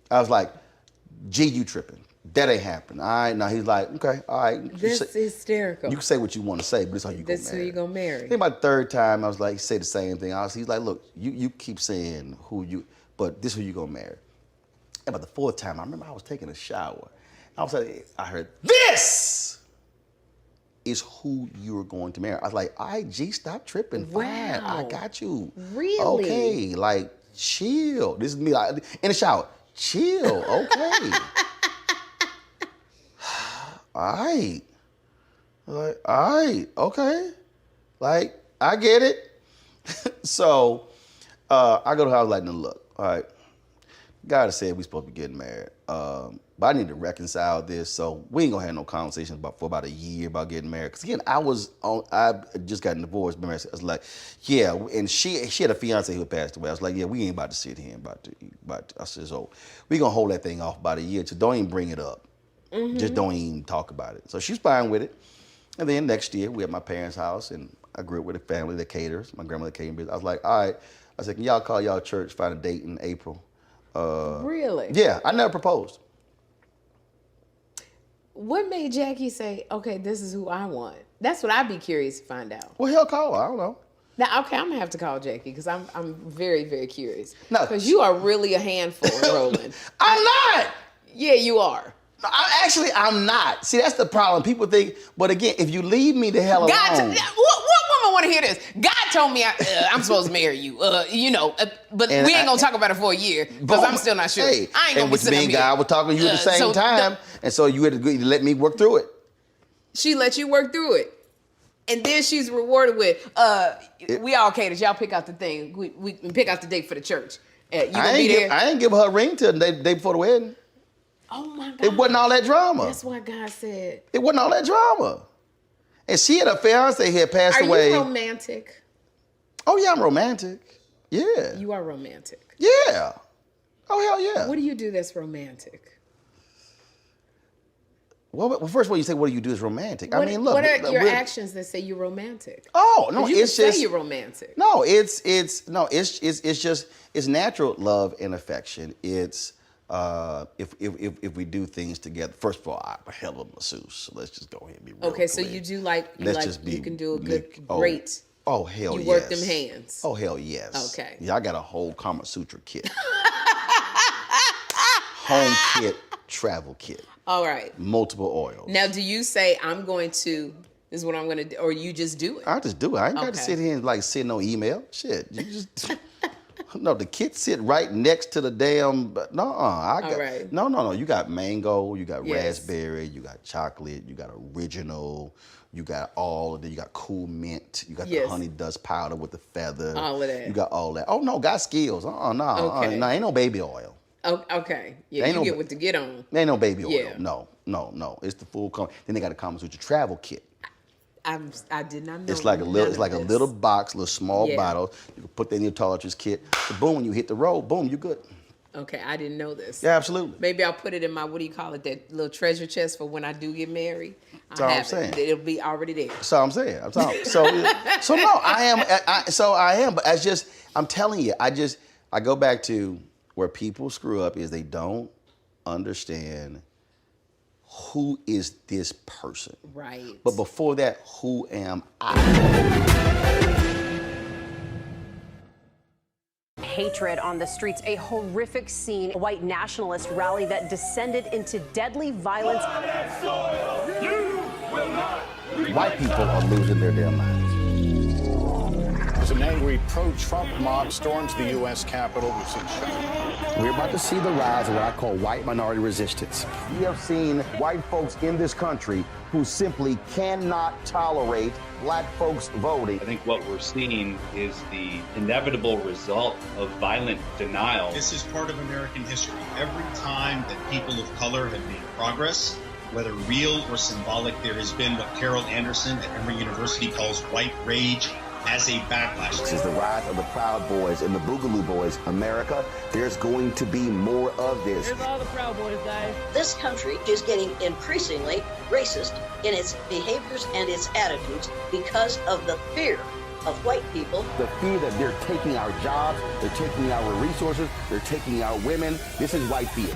S1: I was like, G, you tripping. That ain't happening. All right, now he's like, okay, all right.
S2: This is hysterical.
S1: You can say what you want to say, but this is how you
S2: This
S1: gonna
S2: is
S1: marry.
S2: who you gonna marry.
S1: I think about the third time, I was like, say the same thing. He's like, look, you keep saying but this is who you gonna marry. And about the fourth time, I remember I was taking a shower. I was like, I heard, this is who you're going to marry. I was like, all right, G, stop tripping. Fine,
S2: Wow.
S1: I got you.
S2: Really?
S1: Okay, like, chill. This is me like, in the shower. Chill, okay. All right. Like, all right, okay. Like, I get it. So, I go to her, I was like, no, look, all right. God has said we're supposed to be getting married. But I need to reconcile this. So we ain't gonna have no conversations for about a year about getting married. Because again, I just got divorced. Remember, I was like, yeah, and she had a fiance who passed away. I was like, yeah, we ain't about to sit here I said, so we gonna hold that thing off about a year. So don't even bring it up. Mm-hmm. Just don't even talk about it. So she's fine with it. And then next year, we at my parents' house, and I grew up with a family that caters. My grandmother catering. I was like, all right. I said, can y'all call y'all church, find a date in April?
S2: Really?
S1: Yeah, I never proposed.
S2: What made Jackie say, okay, this is who I want? That's what I'd be curious to find out.
S1: Well, he'll call her. I don't know.
S2: Now, okay, I'm gonna have to call Jackie because I'm very, very curious.
S1: No.
S2: Because you are really a handful, Roland.
S1: I'm not.
S2: Yeah, you are.
S1: No, I'm not. See, that's the problem. People think, but again, if you leave me the hell alone.
S2: What woman want to hear this? God told me I'm supposed to marry you. But
S1: And
S2: we ain't gonna talk about it for a year because I'm still not sure.
S1: Hey,
S2: I ain't gonna be sitting up here.
S1: God was talking to you at the same time, and so you had to agree to let me work through it.
S2: She let you work through it. And then she's rewarded with, we all catered. Y'all pick out the thing. We pick out the date for the church. You gonna be there?
S1: I ain't give her a ring till the day before the wedding.
S2: Oh my God.
S1: It wasn't all that drama.
S2: That's why God said.
S1: It wasn't all that drama. And she had a fiance who had passed away.
S2: Are you romantic?
S1: Oh yeah, I'm romantic. Yeah.
S2: You are romantic.
S1: Yeah. Oh hell yeah.
S2: What do you do that's romantic?
S1: Well, first of all, you say, what do you do is romantic?
S2: What,
S1: I mean, look.
S2: what are your actions that say you're romantic?
S1: Oh, no,
S2: 'Cause you
S1: it's
S2: can
S1: just.
S2: say you're romantic.
S1: No, it's just, it's natural love and affection. It's, if we do things together. First of all, I'm a hell of a masseuse, so let's just go ahead and be real
S2: Okay, so
S1: clear.
S2: you do like, you can do a good, great.
S1: Oh, hell yes.
S2: You work them hands.
S1: Oh, hell yes.
S2: Okay.
S1: Yeah, I got a whole Kama Sutra kit. Home kit, travel kit.
S2: All right.
S1: Multiple oils.
S2: Now, do you say, I'm going to, this is what I'm going to do, or you just do it?
S1: I just do it. I ain't got to
S2: Okay.
S1: sit here and like send no email. Shit. You just no, the kit sit right next to the damn no, I got
S2: right.
S1: no. You got mango, you got
S2: Yes.
S1: raspberry, you got chocolate, you got original, you got all of it, you got cool mint, you got
S2: Yes.
S1: the honey dust powder with the feather.
S2: All of that.
S1: You got all that. Oh no, got skills.
S2: Okay.
S1: No, ain't no baby oil.
S2: Oh, okay. Yeah,
S1: Ain't
S2: you
S1: no-
S2: get what to get on.
S1: Ain't no baby oil.
S2: Yeah.
S1: No. It's the full Then they got a Kama Sutra travel kit.
S2: I did not know.
S1: It's like a little,
S2: none of this.
S1: little box, little small
S2: Yeah.
S1: bottle. You can put that in your toiletries kit. So boom, when you hit the road, boom, you good.
S2: Okay, I didn't know this.
S1: Yeah, absolutely.
S2: Maybe I'll put it in my, what do you call it, that little treasure chest for when I do get married.
S1: That's all I'm
S2: have
S1: saying.
S2: it. It'll be already there.
S1: That's all I'm saying. So no, I am. But I'm telling you, I go back to where people screw up is they don't understand who is this person.
S2: Right.
S1: But before that, who am I?
S6: Hatred on the streets, a horrific scene, a white nationalist rally that descended into deadly violence.
S1: White people are losing their damn minds.
S7: As an angry pro-Trump mob storms the U.S. Capitol, we've seen
S1: We're about to see the rise of what I call white minority resistance. We have seen white folks in this country who simply cannot tolerate black folks voting.
S8: I think what we're seeing is the inevitable result of violent denial.
S9: This is part of American history. Every time that people of color have made progress, whether real or symbolic, there has been what Carol Anderson at Emory University calls white rage as a backlash.
S1: This is the rise of the Proud Boys and the Boogaloo Boys. America, there's going to be more of this.
S5: Here's all the Proud Boys, guys.
S10: This country is getting increasingly racist in its behaviors and its attitudes because of the fear of white people.
S1: The fear that they're taking our jobs, they're taking our resources, they're taking our women. This is white fear.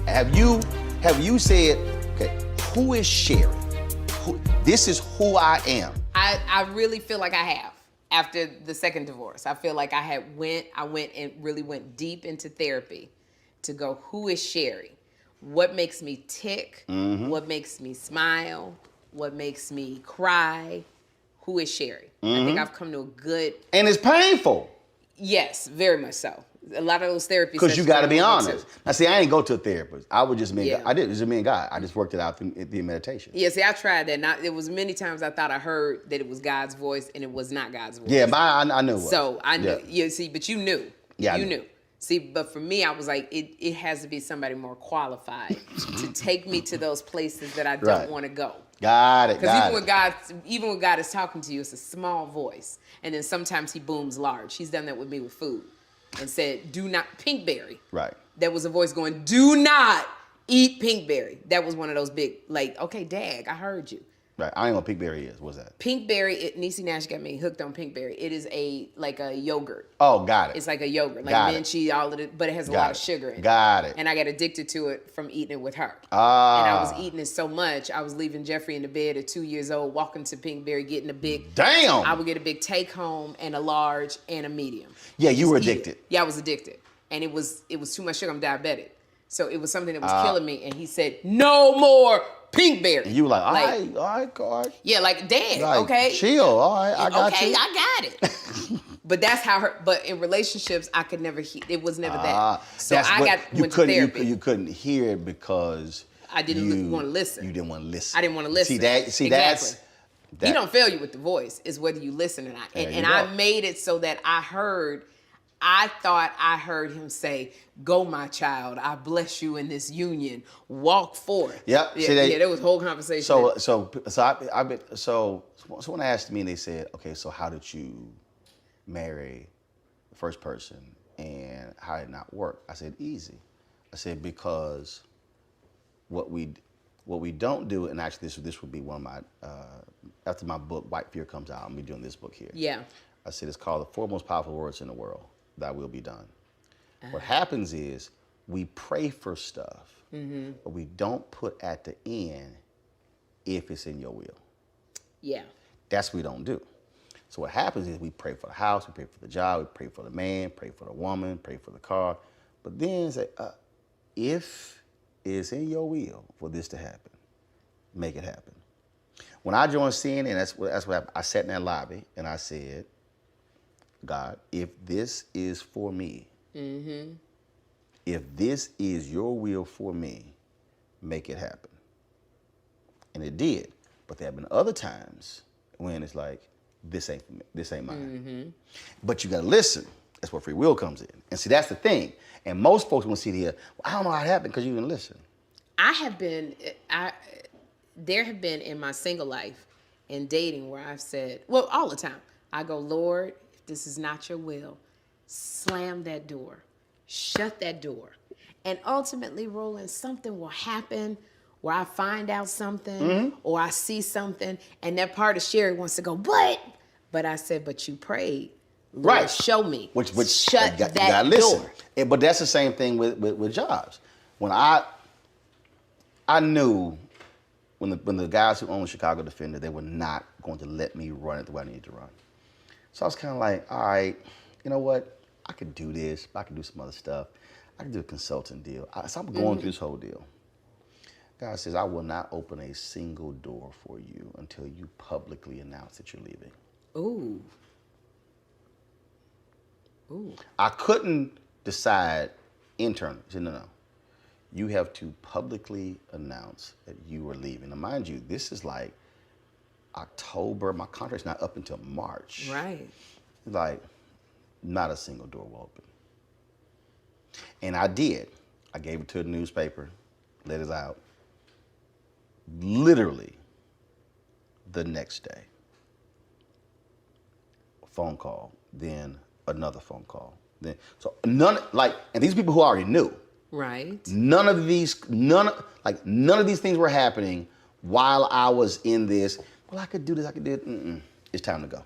S1: Have you said, okay, who is Sherri? This is who I am.
S2: I really feel like I have. After the second divorce, I feel like I went and really went deep into therapy to go, who is Sherri? What makes me tick?
S1: Mm-hmm.
S2: What makes me smile? What makes me cry? Who is Sherri? I
S1: Mm-hmm.
S2: think I've come to a good,
S1: And it's painful.
S2: yes, very much so. A lot of those therapy
S1: Because you
S2: sessions
S1: got to
S2: I
S1: be
S2: went
S1: honest. Now, see, I didn't go to a therapist. I was just me and
S2: Yeah.
S1: God. I did. It was just me and God. I just worked it out through meditation.
S2: Yeah, see, I tried that. It was many times I thought I heard that it was God's voice, and it was not God's voice.
S1: Yeah, I knew it was.
S2: So I knew.
S1: Yeah.
S2: Yeah, see, but you knew.
S1: Yeah, I
S2: you
S1: knew.
S2: knew. See, but for me, I was like, it has to be somebody more qualified to take me to those places that I don't
S1: Right.
S2: want to go.
S1: Got it.
S2: Because
S1: Got
S2: even when God is talking to you, it's a small voice, and then sometimes He booms large. He's done that with me with food, and said, "Do not pinkberry."
S1: Right.
S2: There was a voice going, "Do not eat pinkberry." That was one of those big, like, okay, Dag, I heard you.
S1: Right. I ain't know what pinkberry is. What's that?
S2: Pinkberry, Niecy Nash got me hooked on pinkberry. It is like a yogurt.
S1: Oh, got it.
S2: It's like a yogurt, like
S1: Got it.
S2: minty, all of it, but it has a
S1: Got
S2: lot of
S1: it.
S2: sugar in it.
S1: Got it.
S2: And I got addicted to it from eating it with her.
S1: Ah.
S2: And I was eating it so much, I was leaving Jeffrey in the bed at 2 years old, walking to Pinkberry, getting a big.
S1: Damn.
S2: I would get a big take home and a large and a medium.
S1: Yeah, you were
S2: Just eat it.
S1: addicted.
S2: Yeah, I was addicted, and it was too much sugar. I'm diabetic, so it was something that was killing me. And he said, "No more Pinkberry."
S1: You were like, all right, God.
S2: Yeah, like, Dad,
S1: Like,
S2: okay.
S1: chill. All right, I got
S2: okay,
S1: you.
S2: I got it. But that's how her. But in relationships, I could never hear. It was never that. So
S1: That's
S2: I
S1: what-
S2: went to therapy.
S1: You couldn't hear it because
S2: I didn't want to listen.
S1: You didn't want to listen.
S2: I didn't want to listen.
S1: See,
S2: exactly.
S1: That,
S2: he don't fail you with the voice. It's whether you listen or not. And I made it so that I thought I heard him say, "Go, my child. I bless you in this union. Walk forth."
S1: Yep.
S2: Yeah, there was a whole conversation.
S1: So someone asked me and they said, "Okay, so how did you marry the first person and how did it not work?" I said, "Easy." I said, because what we don't do, and actually this would be one of my after my book White Fear comes out, I'm gonna be doing this book here.
S2: Yeah.
S1: I said it's called The Four Most Powerful Words in the World, Thy Will Be Done. What happens is we pray for stuff, but we don't put at the end if it's in your will.
S2: Yeah.
S1: That's what we don't do. So what happens is we pray for the house, we pray for the job, we pray for the man, pray for the woman, pray for the car, but then say, if it's in your will for this to happen, make it happen. When I joined CNN, that's what happened. I sat in that lobby and I said, God, if this is for me, if this is your will for me, make it happen. And it did. But there have been other times when it's like, this ain't for me, this ain't mine. But you gotta listen. That's where free will comes in. And see, that's the thing. And most folks want to see well, I don't know how it happened because you didn't listen.
S2: There have been in my single life and dating where I've said, well, all the time, I go, Lord, if this is not your will, slam that door, shut that door. And ultimately, Roland, something will happen where I find out something or I see something, and that part of Sherri wants to go, but I said, but you prayed. Lord,
S1: Right.
S2: show me.
S1: Which
S2: shut
S1: you
S2: that
S1: gotta listen.
S2: door.
S1: But that's the same thing with jobs. When I knew when the guys who owned Chicago Defender, they were not going to let me run it the way I needed to run. So I was kind of like, all right, you know what? I could do this, but I could do some other stuff. I could do a consulting deal. So I'm going through this whole deal. God says, I will not open a single door for you until you publicly announce that you're leaving.
S2: Ooh.
S1: I couldn't decide internally. He said, no. You have to publicly announce that you are leaving. Now, mind you, this is like October. My contract's not up until March.
S2: Right.
S1: Like, not a single door will open. And I did. I gave it to the newspaper, let it out. Literally the next day. A phone call, then another phone call. And these people who already knew.
S2: Right.
S1: None of these things were happening while I was in this. Well, I could do this, I could do it. It's time to go.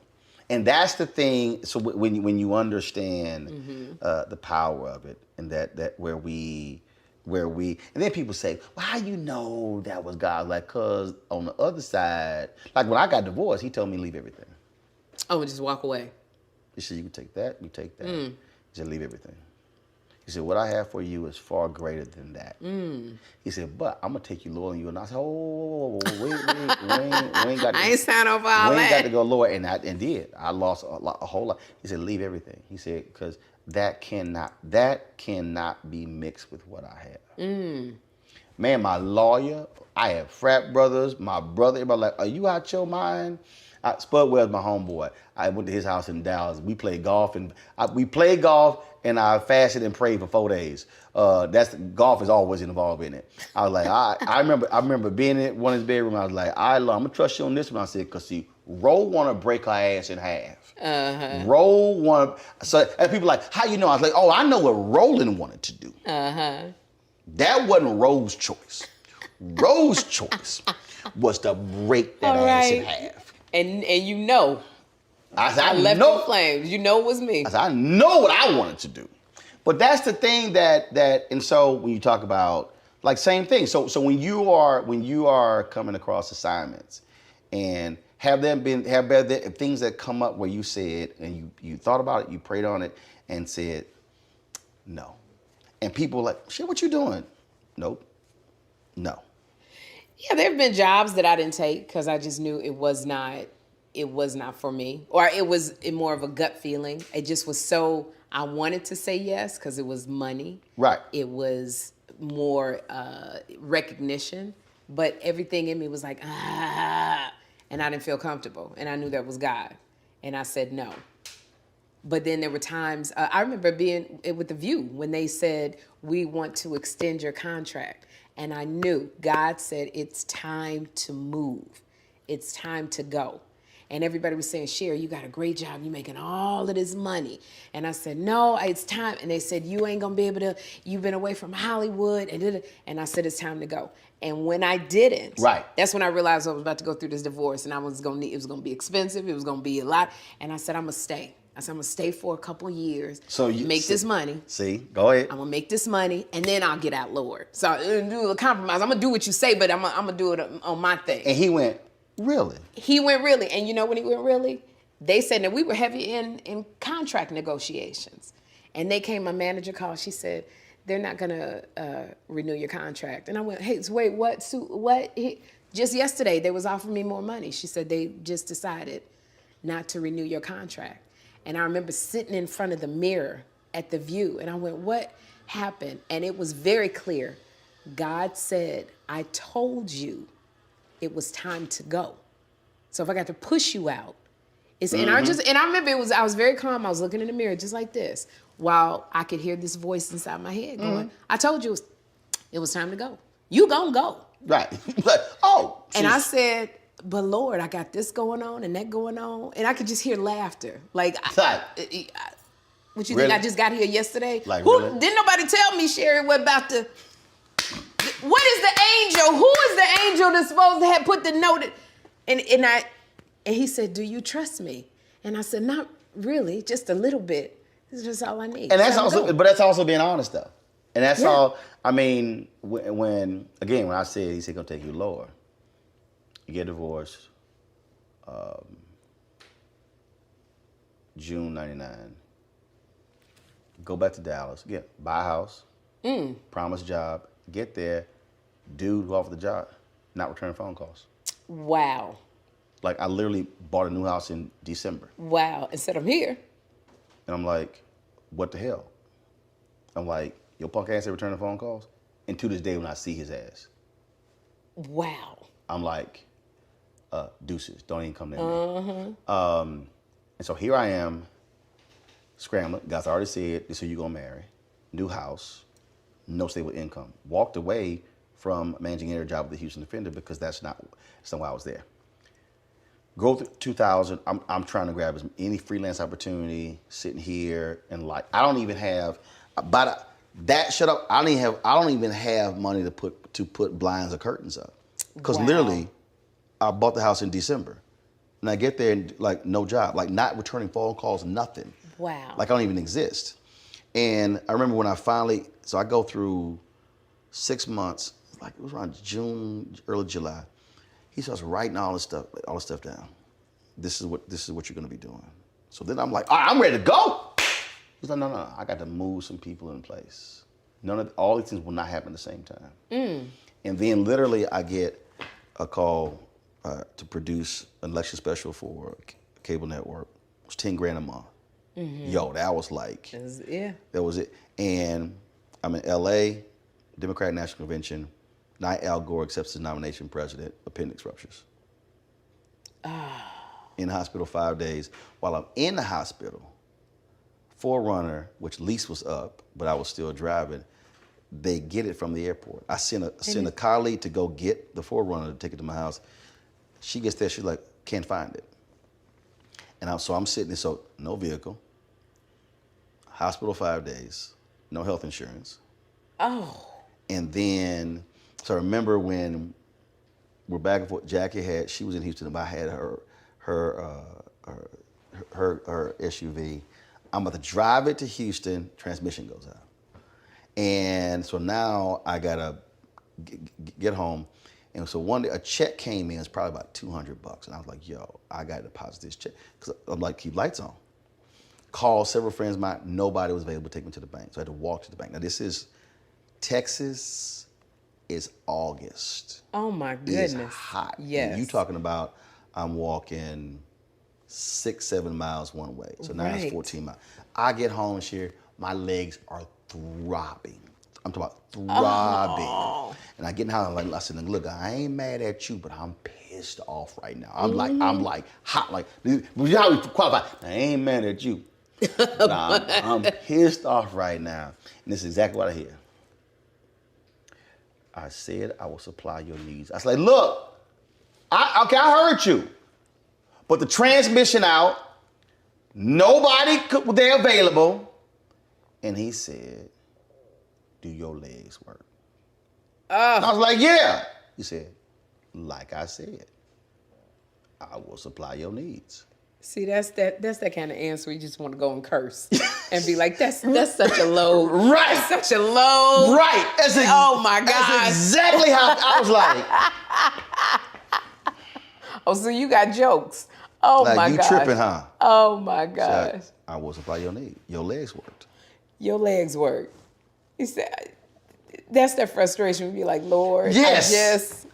S1: And that's the thing. So when you understand the power of it, and that where we, and then people say, well, how you know that was God? Like, cause on the other side, like when I got divorced, he told me to leave everything.
S2: Oh, and just walk away.
S1: He said, you can take that, you take that. He said, leave everything. He said, what I have for you is far greater than that. He said, but I'm going to take you lower than you. And I said, oh, wait, we ain't got to.
S2: I ain't signed over all
S1: that. We ain't got
S2: that.
S1: to go lower. And I did. I lost a whole lot. He said, leave everything. He said, because that cannot be mixed with what I have. Man, my lawyer, I have frat brothers, my brother, everybody like, are you out your mind? Spud Wells, my homeboy. I went to his house in Dallas. We played golf, and I fasted and prayed for 4 days. Golf is always involved in it. I was like, I remember being in one of his bedroom. I was like, I'm gonna trust you on this one. I said, because see, Ro wanna break her ass in half. Ro wanna. So and people like, how you know? I was like, oh, I know what Roland wanted to do. That wasn't Ro's choice. Ro's choice was to break that ass in half.
S2: And you know,
S1: I
S2: left the flames. You know it was me.
S1: I know what I wanted to do. But that's the thing that and so when you talk about like same thing. So when you are coming across assignments and have there things that come up where you said and you thought about it, you prayed on it and said no. And people like, shit, what you doing? Nope. No.
S2: Yeah, there have been jobs that I didn't take because I just knew it was not it was not for me, or it was more of a gut feeling. It just was so, I wanted to say yes because it was money.
S1: Right.
S2: It was more recognition, but everything in me was like, and I didn't feel comfortable. And I knew that was God. And I said no. But then there were times, I remember being with The View when they said, we want to extend your contract. And I knew God said, it's time to move. It's time to go. And everybody was saying, Sherri, you got a great job. You're making all of this money. And I said, no, it's time. And they said, you ain't going to be able to, you've been away from Hollywood. And I said, it's time to go. And when I didn't,
S1: right,
S2: that's when I realized I was about to go through this divorce. And it was going to be expensive. It was going to be a lot. And I said, I'm going to stay. I said, I'm going to stay for a couple years,
S1: so you
S2: make this money.
S1: See, go ahead.
S2: I'm going to make this money, and then I'll get out, Lord. So I'm do a compromise. I'm going to do what you say, but I'm going to do it on my thing.
S1: And he went, really?
S2: He went really. And you know when he went really? They said that we were heavy in contract negotiations. And they came, my manager called. She said, they're not going to renew your contract. And I went, hey, so wait, what? Just yesterday, they was offering me more money. She said, they just decided not to renew your contract. And I remember sitting in front of the mirror at The View, and I went, what happened? And it was very clear. God said, I told you it was time to go. So if I got to push you out, and I remember I was very calm. I was looking in the mirror just like this, while I could hear this voice inside my head going, I told you it was time to go. You gonna go.
S1: Right. Oh.
S2: And I said, but Lord, I got this going on and that going on. And I could just hear laughter. Like, what you
S1: really?
S2: think I just got here yesterday?
S1: Like, really?
S2: Didn't nobody tell me, Sherri, what about what is the angel? Who is the angel that's supposed to have put the note? And he said, do you trust me? And I said, not really, just a little bit. This is just all I need.
S1: And that's also being honest though. And that's all, I mean, when I said, he said, gonna take you lower. You get divorced, June 99. Go back to Dallas, buy a house, promise job, get there, dude who offered the job, not return phone calls.
S2: Wow.
S1: Like I literally bought a new house in December.
S2: Wow, and said I'm here.
S1: And I'm like, what the hell? I'm like, your punk ass ain't returning phone calls? And to this day when I see his ass.
S2: Wow.
S1: I'm like, deuces, don't even come near me. And so here I am, scrambling. God's already said, this is who you gonna marry. New house, no stable income. Walked away from managing editor job with the Houston Defender because that's not why I was there. Growth 2000, I'm trying to grab any freelance opportunity, sitting here and like, I don't even have, I don't even have money to put blinds or curtains up. Because literally, I bought the house in December. And I get there and like no job, like not returning phone calls, nothing.
S2: Wow.
S1: Like I don't even exist. And I remember when I go through 6 months, like it was around June, early July. He starts writing all this stuff down. This is what you're gonna be doing. So then I'm like, all right, I'm ready to go. He's like, no, I got to move some people in place. All these things will not happen at the same time. And then literally I get a call to produce an election special for a cable network. It was $10,000 a month. Yo, that was like, that was it. And I'm in LA, Democratic National Convention. Night Al Gore accepts his nomination president, appendix ruptures. In the hospital 5 days. While I'm in the hospital, Forerunner, which lease was up, but I was still driving, they get it from the airport. I sent a colleague to go get the Forerunner to take it to my house. She gets there, she's like, can't find it. And so I'm sitting there, so no vehicle, hospital 5 days, no health insurance. Oh. And then, so I remember when we're back and forth, she was in Houston, but I had her SUV. I'm about to drive it to Houston, transmission goes out. And so now I gotta get home. And so one day a check came in, it's probably about $200. And I was like, yo, I gotta deposit this check. Cause I'm like, keep lights on. Called several friends of mine, nobody was able to take me to the bank. So I had to walk to the bank. Now this is Texas, it's August.
S2: Oh my goodness.
S1: It's hot.
S2: Yes.
S1: You talking about I'm walking 6-7 miles one way. So now it's 14 miles. I get home, Sherri, my legs are throbbing. I'm talking about throbbing. Oh. And I get in the house, I said, look, I ain't mad at you, but I'm pissed off right now. I'm like hot, like, you know how we qualify. I ain't mad at you. I'm pissed off right now. And this is exactly what I hear. I said I will supply your needs. I was like, look, I heard you. But the transmission out, nobody was there available. And he said, do your legs work? I was like, yeah. He said, like I said, I will supply your needs.
S2: See, that's that kind of answer you just want to go and curse and be like, that's such a low,
S1: right?
S2: Such a low,
S1: right?
S2: Oh my God!
S1: That's exactly how I was like.
S2: Oh, so you got jokes? Oh
S1: like,
S2: my God!
S1: You tripping, huh?
S2: Oh my gosh!
S1: So I will supply your need. Your legs worked.
S2: Your legs work. He said, that's that frustration. Be like, Lord,
S1: yes.
S2: I just.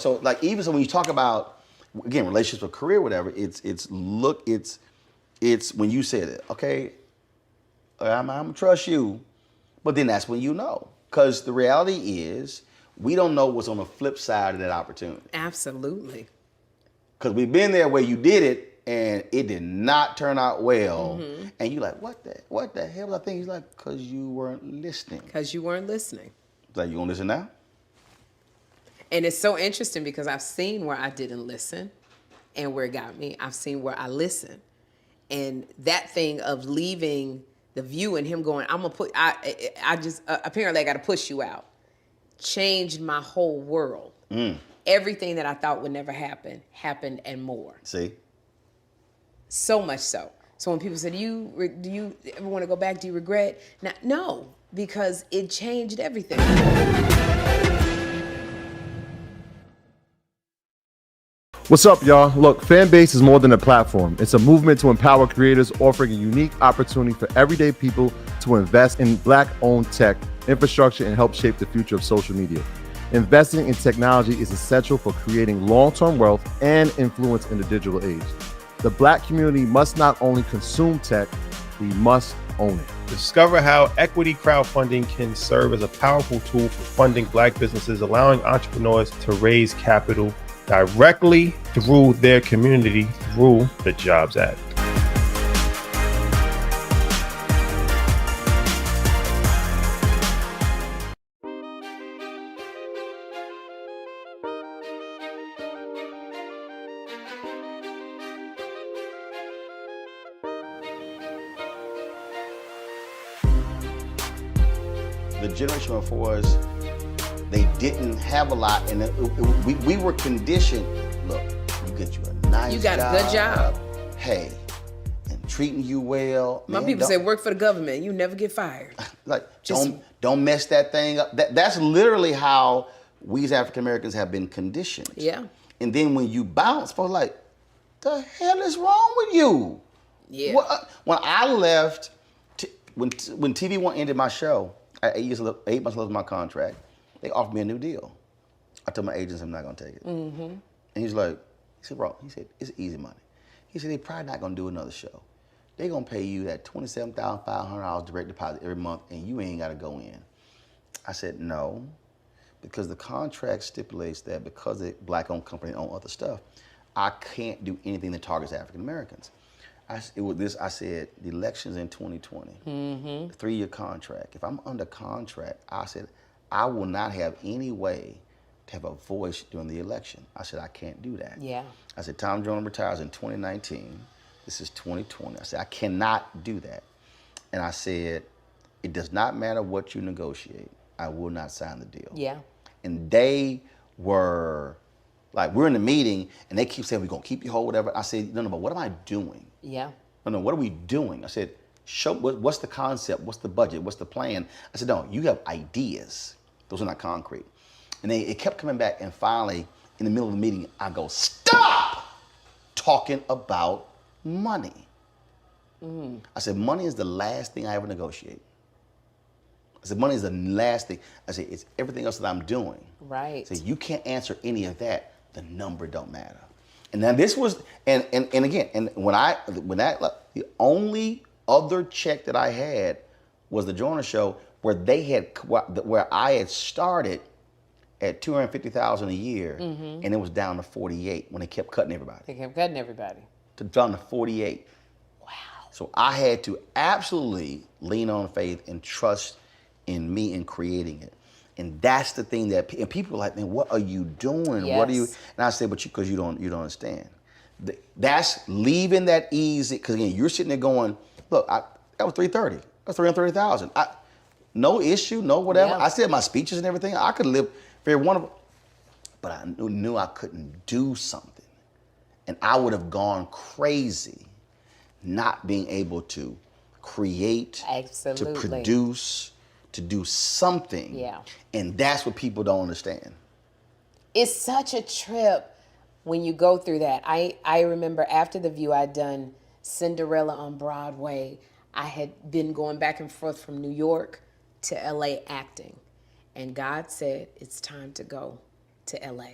S1: So like even so when you talk about again relationships or career, whatever, it's when you said it, okay, I'm gonna trust you, but then that's when you know, because the reality is we don't know what's on the flip side of that opportunity.
S2: Absolutely.
S1: Because we've been there where you did it and it did not turn out well, and you're like, what the hell was I thinking? He's like, because you weren't listening.
S2: Because you weren't listening.
S1: Like, you gonna listen now?
S2: And it's so interesting because I've seen where I didn't listen and where it got me. I've seen where I listened. And that thing of leaving the view and him going, apparently I got to push you out, changed my whole world. Everything that I thought would never happen, happened and more.
S1: See?
S2: So much so. So when people say, do you ever want to go back? Do you regret? No, because it changed everything.
S11: What's up, y'all? Look, Fanbase is more than a platform. It's a movement to empower creators, offering a unique opportunity for everyday people to invest in Black-owned tech, infrastructure, and help shape the future of social media. Investing in technology is essential for creating long-term wealth and influence in the digital age. The Black community must not only consume tech, we must own it.
S12: Discover how equity crowdfunding can serve as a powerful tool for funding Black businesses, allowing entrepreneurs to raise capital directly through their community through the Jobs Act.
S1: The generation before us, they didn't have a lot, and we were conditioned. Look, you get you a nice job.
S2: You got a good job.
S1: Hey, and treating you well.
S2: My people say work for the government. You never get fired.
S1: Like, don't mess that thing up. That's literally how we as African Americans have been conditioned.
S2: Yeah.
S1: And then when you bounce, folks like, the hell is wrong with you?
S2: Yeah.
S1: When I left, when TV One ended my show, 8 months left my contract. They offered me a new deal. I told my agents I'm not gonna take it. And he's like, bro, it's easy money. He said, they're probably not gonna do another show. They're gonna pay you that $27,500 direct deposit every month and you ain't gotta go in. I said, no, because the contract stipulates that because the Black-owned company own other stuff, I can't do anything that targets African Americans. I said, the election's in 2020, 3-year contract. If I'm under contract, I said, I will not have any way to have a voice during the election. I said, I can't do that.
S2: Yeah.
S1: I said, Tom Jones retires in 2019. This is 2020. I said, I cannot do that. And I said, it does not matter what you negotiate. I will not sign the deal.
S2: Yeah.
S1: And they were like, we're in the meeting and they keep saying, we're gonna keep you whole, whatever. I said, no, but what am I doing?
S2: Yeah.
S1: No, what are we doing? I said, show what's the concept, what's the budget, what's the plan? I said, no, you have ideas. Those are not concrete. And it kept coming back, and finally, in the middle of the meeting, I go, stop talking about money. I said, money is the last thing I ever negotiate. I said, money is the last thing. I said, it's everything else that I'm doing.
S2: Right.
S1: I said, you can't answer any of that. the number don't matter. And now this was, and again, and the only other check that I had was the Joyner Show, where I had started at $250,000 a year, and it was down to 48 when they kept cutting everybody.
S2: They kept cutting everybody.
S1: Down to 48. Wow. So I had to absolutely lean on faith and trust in me in creating it. And that's the thing that, and people are like, man, what are you doing?
S2: Yes.
S1: What are you? And I say, but because you don't understand. That's leaving that easy, because again, you're sitting there going, look, that was 330. That's 330,000. No issue, no whatever.
S2: Yeah.
S1: I said my speeches and everything. I could live very wonderful, but I knew I couldn't do something, and I would have gone crazy, not being able to create,
S2: Absolutely.
S1: to produce, to do something.
S2: Yeah.
S1: And that's what people don't understand.
S2: It's such a trip when you go through that. I remember after The View, I'd done Cinderella on Broadway. I had been going back and forth from New York to LA acting. And God said, it's time to go to LA.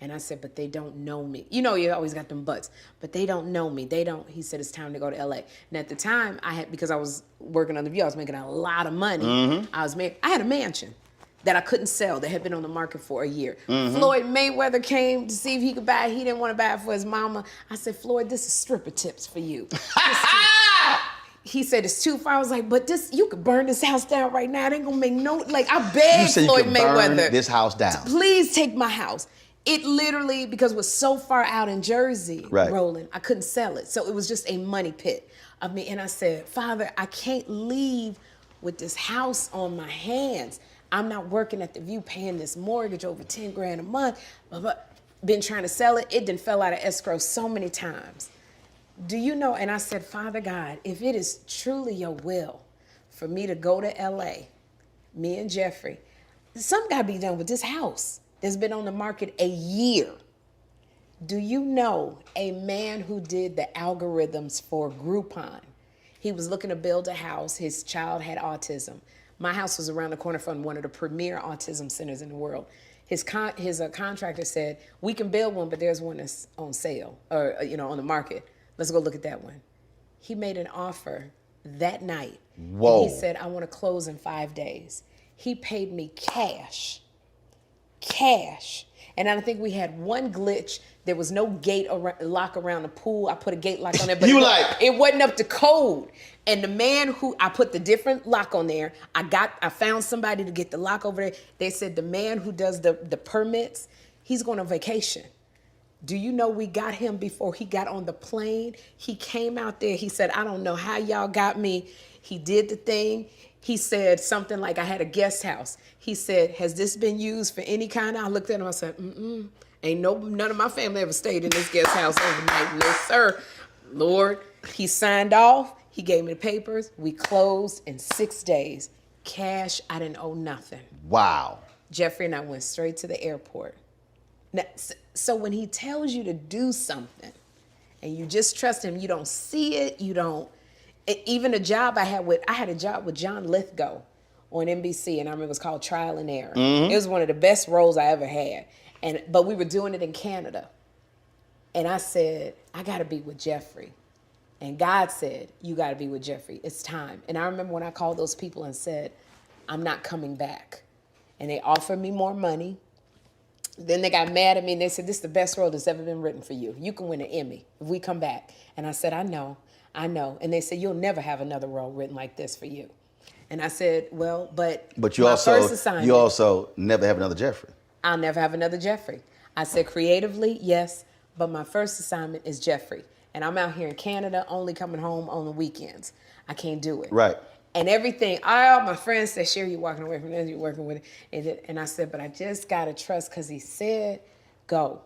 S2: And I said, but they don't know me. You know, you always got them buts, but they don't know me. He said, it's time to go to LA. And at the time, because I was working on The View, I was making a lot of money. I had a mansion that I couldn't sell that had been on the market for a year. Floyd Mayweather came to see if he could buy it. He didn't want to buy it for his mama. I said, Floyd, this is stripper tips for you. He said, it's too far. I was like, but you could burn this house down right now. It ain't gonna make I begged Floyd Mayweather.
S1: Burn this house down.
S2: Please take my house. It literally, because it was so far out in Jersey, Roland, I couldn't sell it. So it was just a money pit of me. And I said, Father, I can't leave with this house on my hands. I'm not working at The View, paying this mortgage over 10 grand a month. Been trying to sell it. It done fell out of escrow so many times. Do you know? And I said, Father God, if it is truly your will for me to go to LA, me and Jeffrey, something got to be done with this house that's been on the market a year. Do you know a man who did the algorithms for Groupon? He was looking to build a house. His child had autism. My house was around the corner from one of the premier autism centers in the world. His contractor said, we can build one, but there's one that's on sale or on the market. Let's go look at that one. He made an offer that night.
S1: Whoa.
S2: And he said, I want to close in 5 days. He paid me cash. And I think we had one glitch. There was no gate lock around the pool. I put a gate lock on there, but it wasn't up to code. And the man who, I put the different lock on there, I found somebody to get the lock over there. They said the man who does the permits, he's going on vacation. Do you know we got him before he got on the plane? He came out there. He said, I don't know how y'all got me. He did the thing. He said something like, I had a guest house. He said, has this been used for any kind? I looked at him, I said, ain't none of my family ever stayed in this guest house overnight. No, sir. Lord, he signed off. He gave me the papers. We closed in 6 days. Cash, I didn't owe nothing.
S1: Wow.
S2: Jeffrey and I went straight to the airport. Now, so when he tells you to do something and you just trust him, you don't see it, even a job I had a job with John Lithgow on NBC, and I remember it was called Trial and Error. It was one of the best roles I ever had. But we were doing it in Canada. And I said, I gotta be with Jeffrey. And God said, you gotta be with Jeffrey, it's time. And I remember when I called those people and said, I'm not coming back. And they offered me more money. Then they got mad at me and they said, this is the best role that's ever been written for you. You can win an Emmy if we come back. And I said, I know. And they said, you'll never have another role written like this for you. And I said, well, but
S1: you also never have another Jeffrey.
S2: I'll never have another Jeffrey. I said, creatively, yes, but my first assignment is Jeffrey. And I'm out here in Canada, only coming home on the weekends. I can't do it.
S1: Right.
S2: And everything, all my friends said, Sherri, you're walking away from this, you're working with it. And I said, but I just got to trust because he said, go.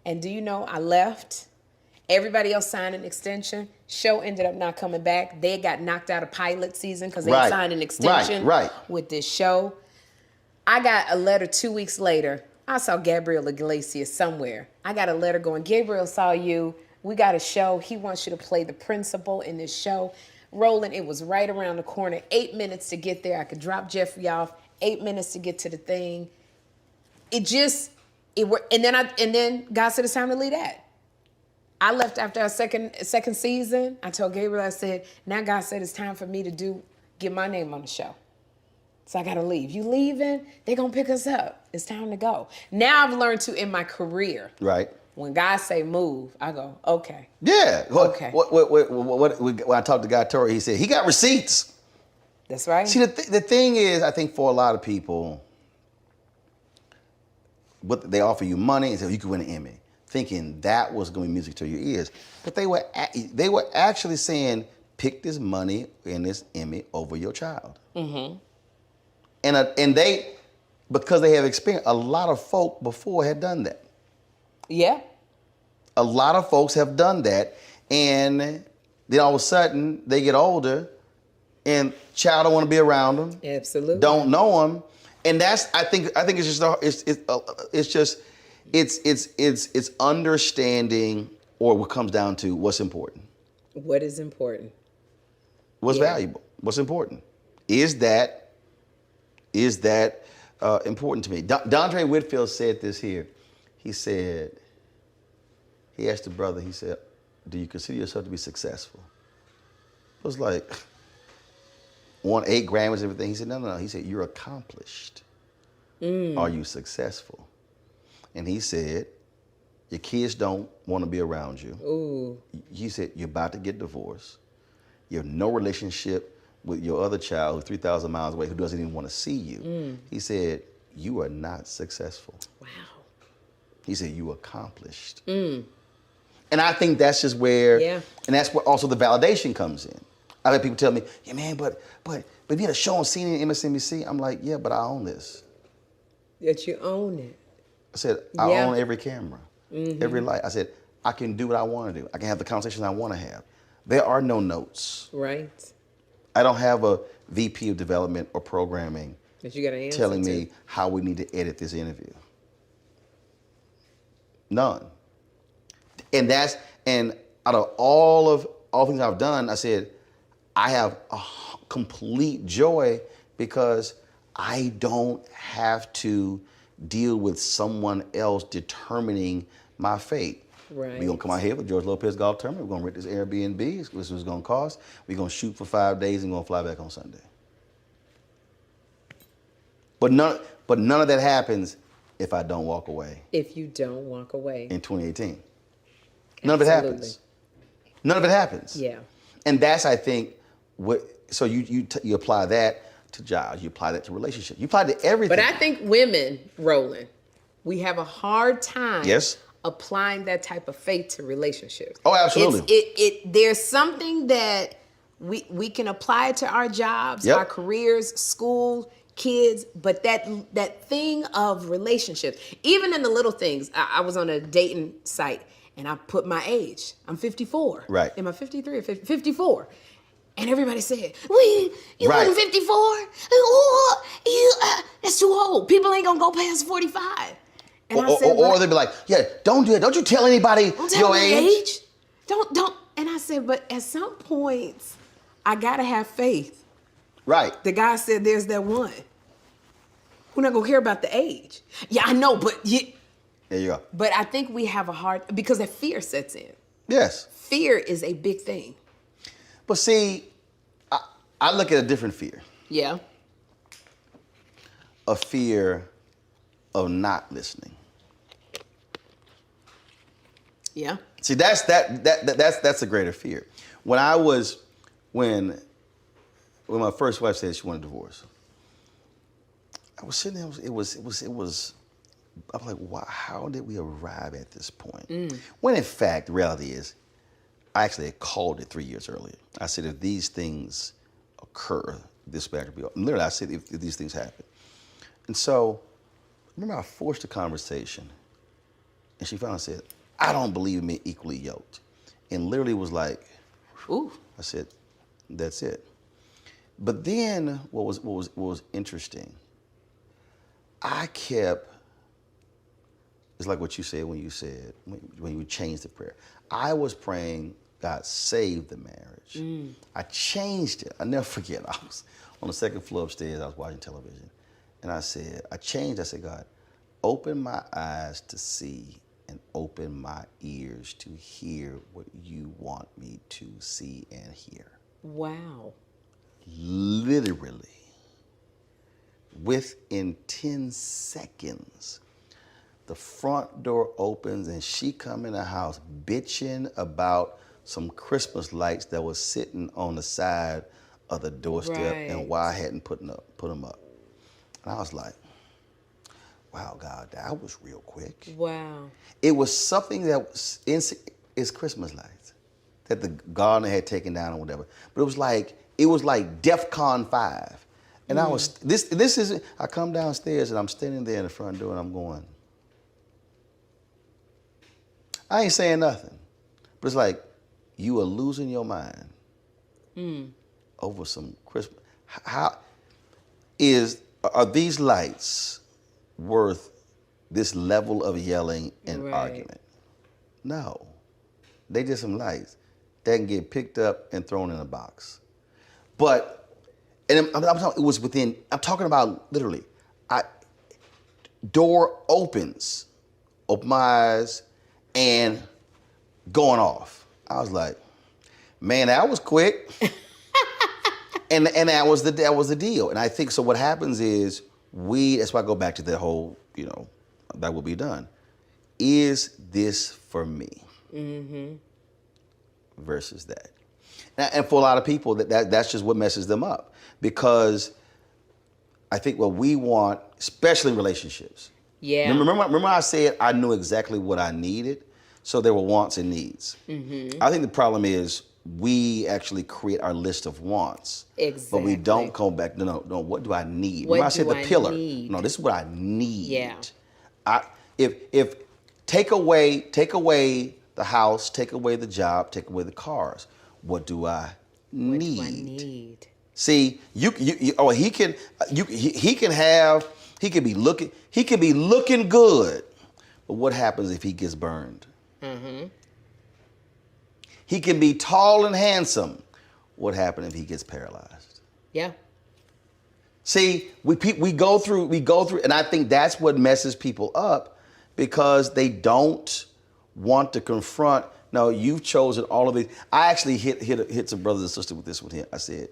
S2: And do you know, I left. Everybody else signed an extension. Show ended up not coming back. They got knocked out of pilot season because they signed an extension with this show. I got a letter 2 weeks later. I saw Gabriel Iglesias somewhere. I got a letter going, Gabriel saw you. We got a show. He wants you to play the principal in this show. Roland, it was right around the corner. 8 minutes to get there. I could drop Jeffrey off. 8 minutes to get to the thing. And then God said it's time to leave that. I left after our second season. I told Gabriel, I said, now God said it's time for me to get my name on the show. So I gotta leave. You leaving? They're gonna pick us up. It's time to go. Now I've learned to, in my career,
S1: right?
S2: When God say move, I go, okay.
S1: Yeah.
S2: Okay.
S1: When I talked to Guy Torrey, he said he got receipts.
S2: That's right.
S1: See, the thing is, I think for a lot of people, what they offer you money and say you could win an Emmy, thinking that was going to be music to your ears. But they were actually saying, pick this money and this Emmy over your child. Mm-hmm. And they, because they have experience, a lot of folk before had done that.
S2: Yeah.
S1: A lot of folks have done that, and then all of a sudden they get older, and child don't want to be around them.
S2: Absolutely.
S1: Don't know them, and that's I think it's understanding, or what comes down to what's important.
S2: What is important?
S1: What's valuable? What's important? Is that important to me? Dondre Whitfield said this here. He asked the brother, he said, do you consider yourself to be successful? It was like, won 8 Grammys and everything. He said, no. He said, you're accomplished. Are you successful? And he said, your kids don't want to be around you.
S2: Ooh.
S1: He said, you're about to get divorced. You have no relationship with your other child who's 3,000 miles away, who doesn't even want to see you. He said, you are not successful.
S2: Wow.
S1: He said, you accomplished. And I think that's just where, and that's where also the validation comes in. I've had people tell me, yeah, man, but you had a show on CNN and MSNBC. I'm like, yeah, but I own this.
S2: That you own it.
S1: I said, I own every camera, every light. I said, I can do what I want to do. I can have the conversations I want to have. There are no notes.
S2: Right.
S1: I don't have a VP of development or programming
S2: that you gotta answer
S1: telling me how we need to edit this interview. None. And out of all things I've done, I said, I have a complete joy because I don't have to deal with someone else determining my fate.
S2: Right.
S1: We're gonna come out here with George Lopez Golf Tournament. We're gonna rent this Airbnb. This is what it's gonna cost. We're gonna shoot for 5 days and gonna fly back on Sunday. But none of that happens if I don't walk away.
S2: If you don't walk away.
S1: In 2018. None of it happens. None of it happens.
S2: Yeah.
S1: And that's, I think, so you apply that to jobs, you apply that to relationships, you apply it to everything.
S2: But I think women, Roland, we have a hard time applying that type of faith to relationships.
S1: Oh, absolutely.
S2: There's something that we can apply to our jobs, our careers, school, kids, but that thing of relationships, even in the little things. I was on a dating site and I put my age. I'm 54.
S1: Right.
S2: Am I 53 or 54? And everybody said, well, you wasn't 54? That's too old. People ain't gonna go past 45. And I said,
S1: or they'd be like, yeah, don't do it. Don't you tell anybody your age.
S2: Don't. And I said, but at some point, I gotta have faith.
S1: Right.
S2: The guy said, there's that one. We're not gonna care about the age. Yeah, I know, but
S1: there you go.
S2: But I think we have a hard, because that fear sets in.
S1: Yes.
S2: Fear is a big thing.
S1: But see, I look at a different fear.
S2: Yeah.
S1: A fear of not listening.
S2: Yeah.
S1: See, that's a greater fear. When my first wife said she wanted a divorce, I was sitting there. It was. I was like, wow, how did we arrive at this point? When in fact, the reality is, I actually had called it 3 years earlier. I said, if these things occur, this back will be. Literally, I said, if these things happen. And so, remember, I forced a conversation, and she finally said, I don't believe in being equally yoked. And literally was like,
S2: ooh.
S1: I said, that's it. But then what was interesting, I kept, it's like what you said when you changed the prayer. I was praying, God, save the marriage. I changed it. I never forget. I was on the second floor upstairs. I was watching television. And I said, I said, God, open my eyes to see and open my ears to hear what you want me to see and hear.
S2: Wow.
S1: Literally, within 10 seconds, the front door opens and she come in the house bitching about some Christmas lights that was sitting on the side of the doorstep and why I hadn't put them up. And I was like, wow, God, that was real quick.
S2: Wow.
S1: It was something that was it's Christmas lights that the gardener had taken down or whatever. But it was like DEFCON 5. And I was, this is, I come downstairs and I'm standing there in the front door and I'm going, I ain't saying nothing. But it's like, you are losing your mind over some Christmas. Are these lights worth this level of yelling and argument? No. They just some lights that can get picked up and thrown in a box. But, and I'm talking, it was within, I'm talking about literally, door opens, open my eyes, and going off. I was like, man, that was quick. and that was the deal. And I think, so what happens is that's why I go back to the whole, that will be done. Is this for me? Versus that. And for a lot of people, that's just what messes them up. Because I think what we want, especially in relationships.
S2: Yeah.
S1: Remember I said I knew exactly what I needed? So there were wants and needs. I think the problem is we actually create our list of wants.
S2: Exactly.
S1: But we don't go back, no, what do I need?
S2: What
S1: Remember I said the pillar.
S2: need?
S1: No, this is what I need.
S2: Yeah.
S1: If take away the house, take away the job, take away the cars, what do I need?
S2: What do I need?
S1: See, he can be looking good, but what happens if he gets burned? He can be tall and handsome. What happens if he gets paralyzed?
S2: Yeah.
S1: See, we go through, and I think that's what messes people up because they don't want to confront. No, you've chosen all of these. I actually hit some brothers and sisters with this one here. I said,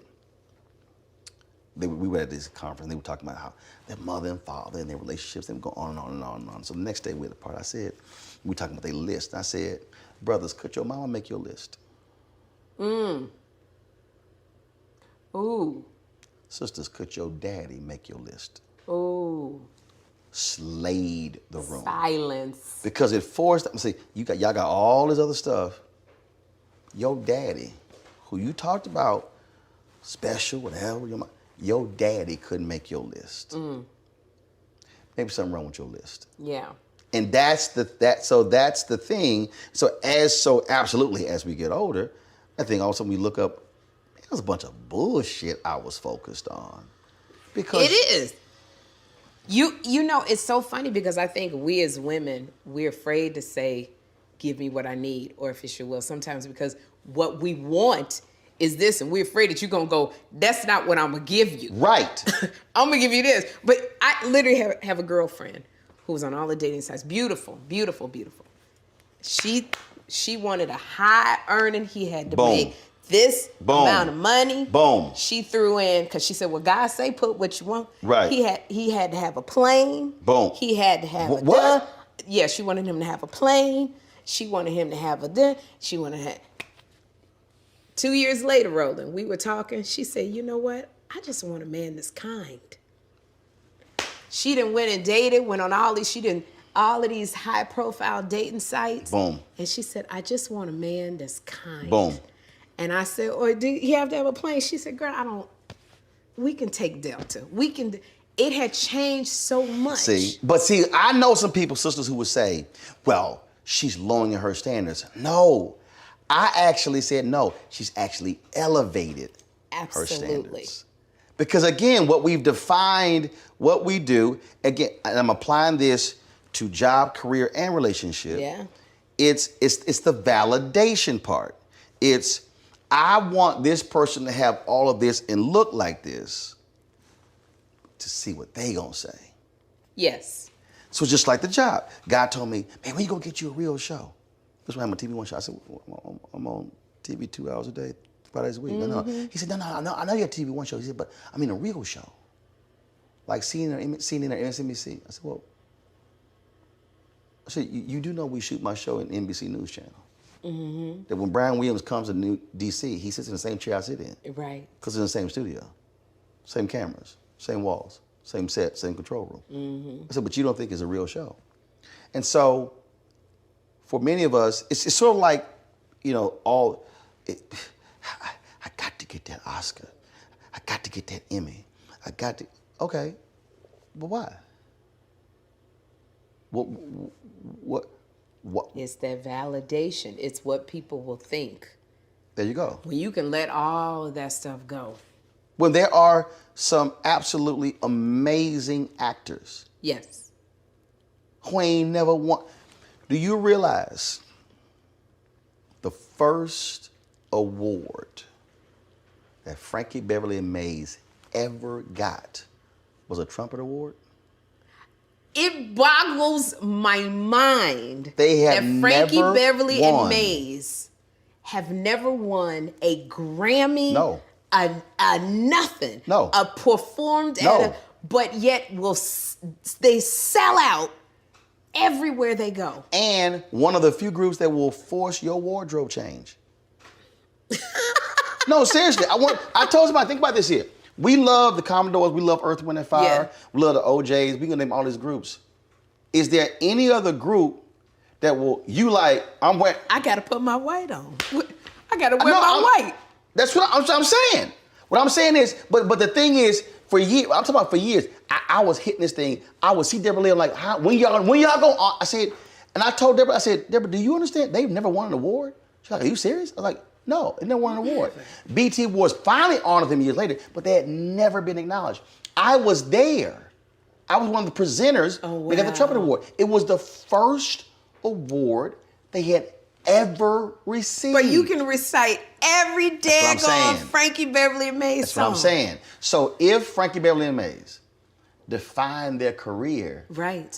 S1: we were at this conference. They were talking about how their mother and father and their relationships. They would go on and on and on and on. So the next day we had a part. I said, we were talking about their list. I said, brothers, could your mama make your list?
S2: Ooh.
S1: Sisters, could your daddy make your list?
S2: Ooh.
S1: Slayed the room.
S2: Silence.
S1: Because it forced them. See, y'all got all this other stuff. Your daddy, who you talked about, special, whatever, your daddy couldn't make your list. Maybe something wrong with your list.
S2: Yeah.
S1: And that's the thing. So absolutely, as we get older, I think also we look up, it was a bunch of bullshit I was focused on. Because
S2: it is. You know, it's so funny because I think we as women, we're afraid to say, give me what I need, or if it's your will, sometimes because what we want is this, and we're afraid that you're gonna go, that's not what I'm gonna give you.
S1: Right.
S2: I'm gonna give you this. But I literally have a girlfriend who was on all the dating sites. Beautiful, beautiful, beautiful. She wanted a high earning, he had to make this amount of money.
S1: Boom.
S2: She threw in, because she said, well, God say put what you want.
S1: Right.
S2: He had to have a plane.
S1: Boom.
S2: He had to have
S1: what?
S2: Yeah, she wanted him to have a plane. She wanted him to have she wanted to have. 2 years later, Roland, we were talking. She said, you know what? I just want a man that's kind. She done went and dated, went on all of these high profile dating sites.
S1: Boom.
S2: And she said, I just want a man that's kind.
S1: Boom.
S2: And I said, or do you have to have a plane? She said, girl, we can take Delta. It had changed so much.
S1: But I know some people, sisters, who would say, well, she's lowering her standards. No, I actually said no. She's actually elevated her standards. Because again, what we've defined, what we do, again, and I'm applying this to job, career, and relationship.
S2: Yeah.
S1: It's the validation part. It's, I want this person to have all of this and look like this to see what they gonna say.
S2: Yes.
S1: So just like the job, God told me, man, when you gonna get you a real show? That's why I'm on TV one show. I said, well, I'm on TV 2 hours a day, 5 days a week. No. He said, no, I know you have TV one show. He said, but I mean a real show. Like CNN or MSNBC. I said, well, you do know we shoot my show in NBC News Channel. That when Brian Williams comes to DC, he sits in the same chair I sit in.
S2: Right.
S1: Because it's in the same studio, same cameras, same walls, same set, same control room. I said, but you don't think it's a real show. And so, for many of us, it's sort of like, I got to get that Oscar. I got to get that Emmy. Okay, but why? What?
S2: It's that validation. It's what people will think.
S1: There you go.
S2: When you can let all of that stuff go.
S1: When there are some absolutely amazing actors.
S2: Yes.
S1: Who ain't never won. Do you realize the first award that Frankie Beverly and Mays ever got was a trumpet award?
S2: It boggles my mind
S1: they have
S2: that Frankie
S1: never
S2: Beverly
S1: won.
S2: and Mays have never won a Grammy,
S1: no,
S2: a nothing,
S1: no,
S2: a performed
S1: no,
S2: at a, but yet they sell out everywhere they go.
S1: And one of the few groups that will force your wardrobe change. No, seriously, I told somebody, think about this here. We love the Commodores, we love Earth, Wind, and Fire, we love the OJs, we can name all these groups. Is there any other group that I
S2: gotta put my white on. I gotta wear my white.
S1: That's what I'm saying. What I'm saying is, but the thing is, for years, I'm talking about for years, I was hitting this thing. I would see Deborah Lee, I'm like, when y'all go on? I said, and I told Deborah, Deborah, do you understand? They've never won an award. She's like, are you serious? I was like, no, they never won an award. BT Awards finally honored them years later, but they had never been acknowledged. I was there. I was one of the presenters. They got the Trumpet Award. It was the first award they had ever received.
S2: But you can recite every daggone Frankie Beverly and Mays song.
S1: That's what I'm saying. So if Frankie Beverly and Mays defined their career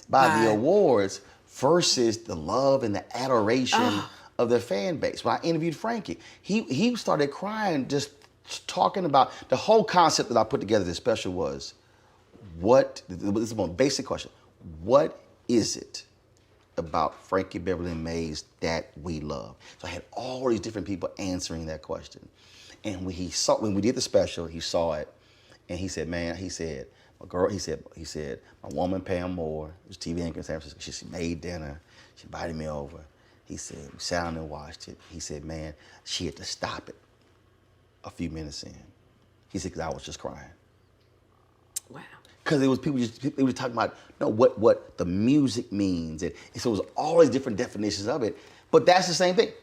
S1: by the awards versus the love and the adoration of their fan base. When I interviewed Frankie, he started crying just talking about the whole concept that I put together this special was, this is one basic question, what is it about Frankie Beverly and Mays that we love? So I had all these different people answering that question. And when we did the special, he saw it, and he said, man, my woman Pam Moore, who's TV anchor in San Francisco, she made dinner, she invited me over. He said, we sat down and watched it. He said, man, she had to stop it a few minutes in. He said, because I was just crying.
S2: Wow.
S1: Because it was they were talking about what the music means. And so it was all these different definitions of it. But that's the same thing.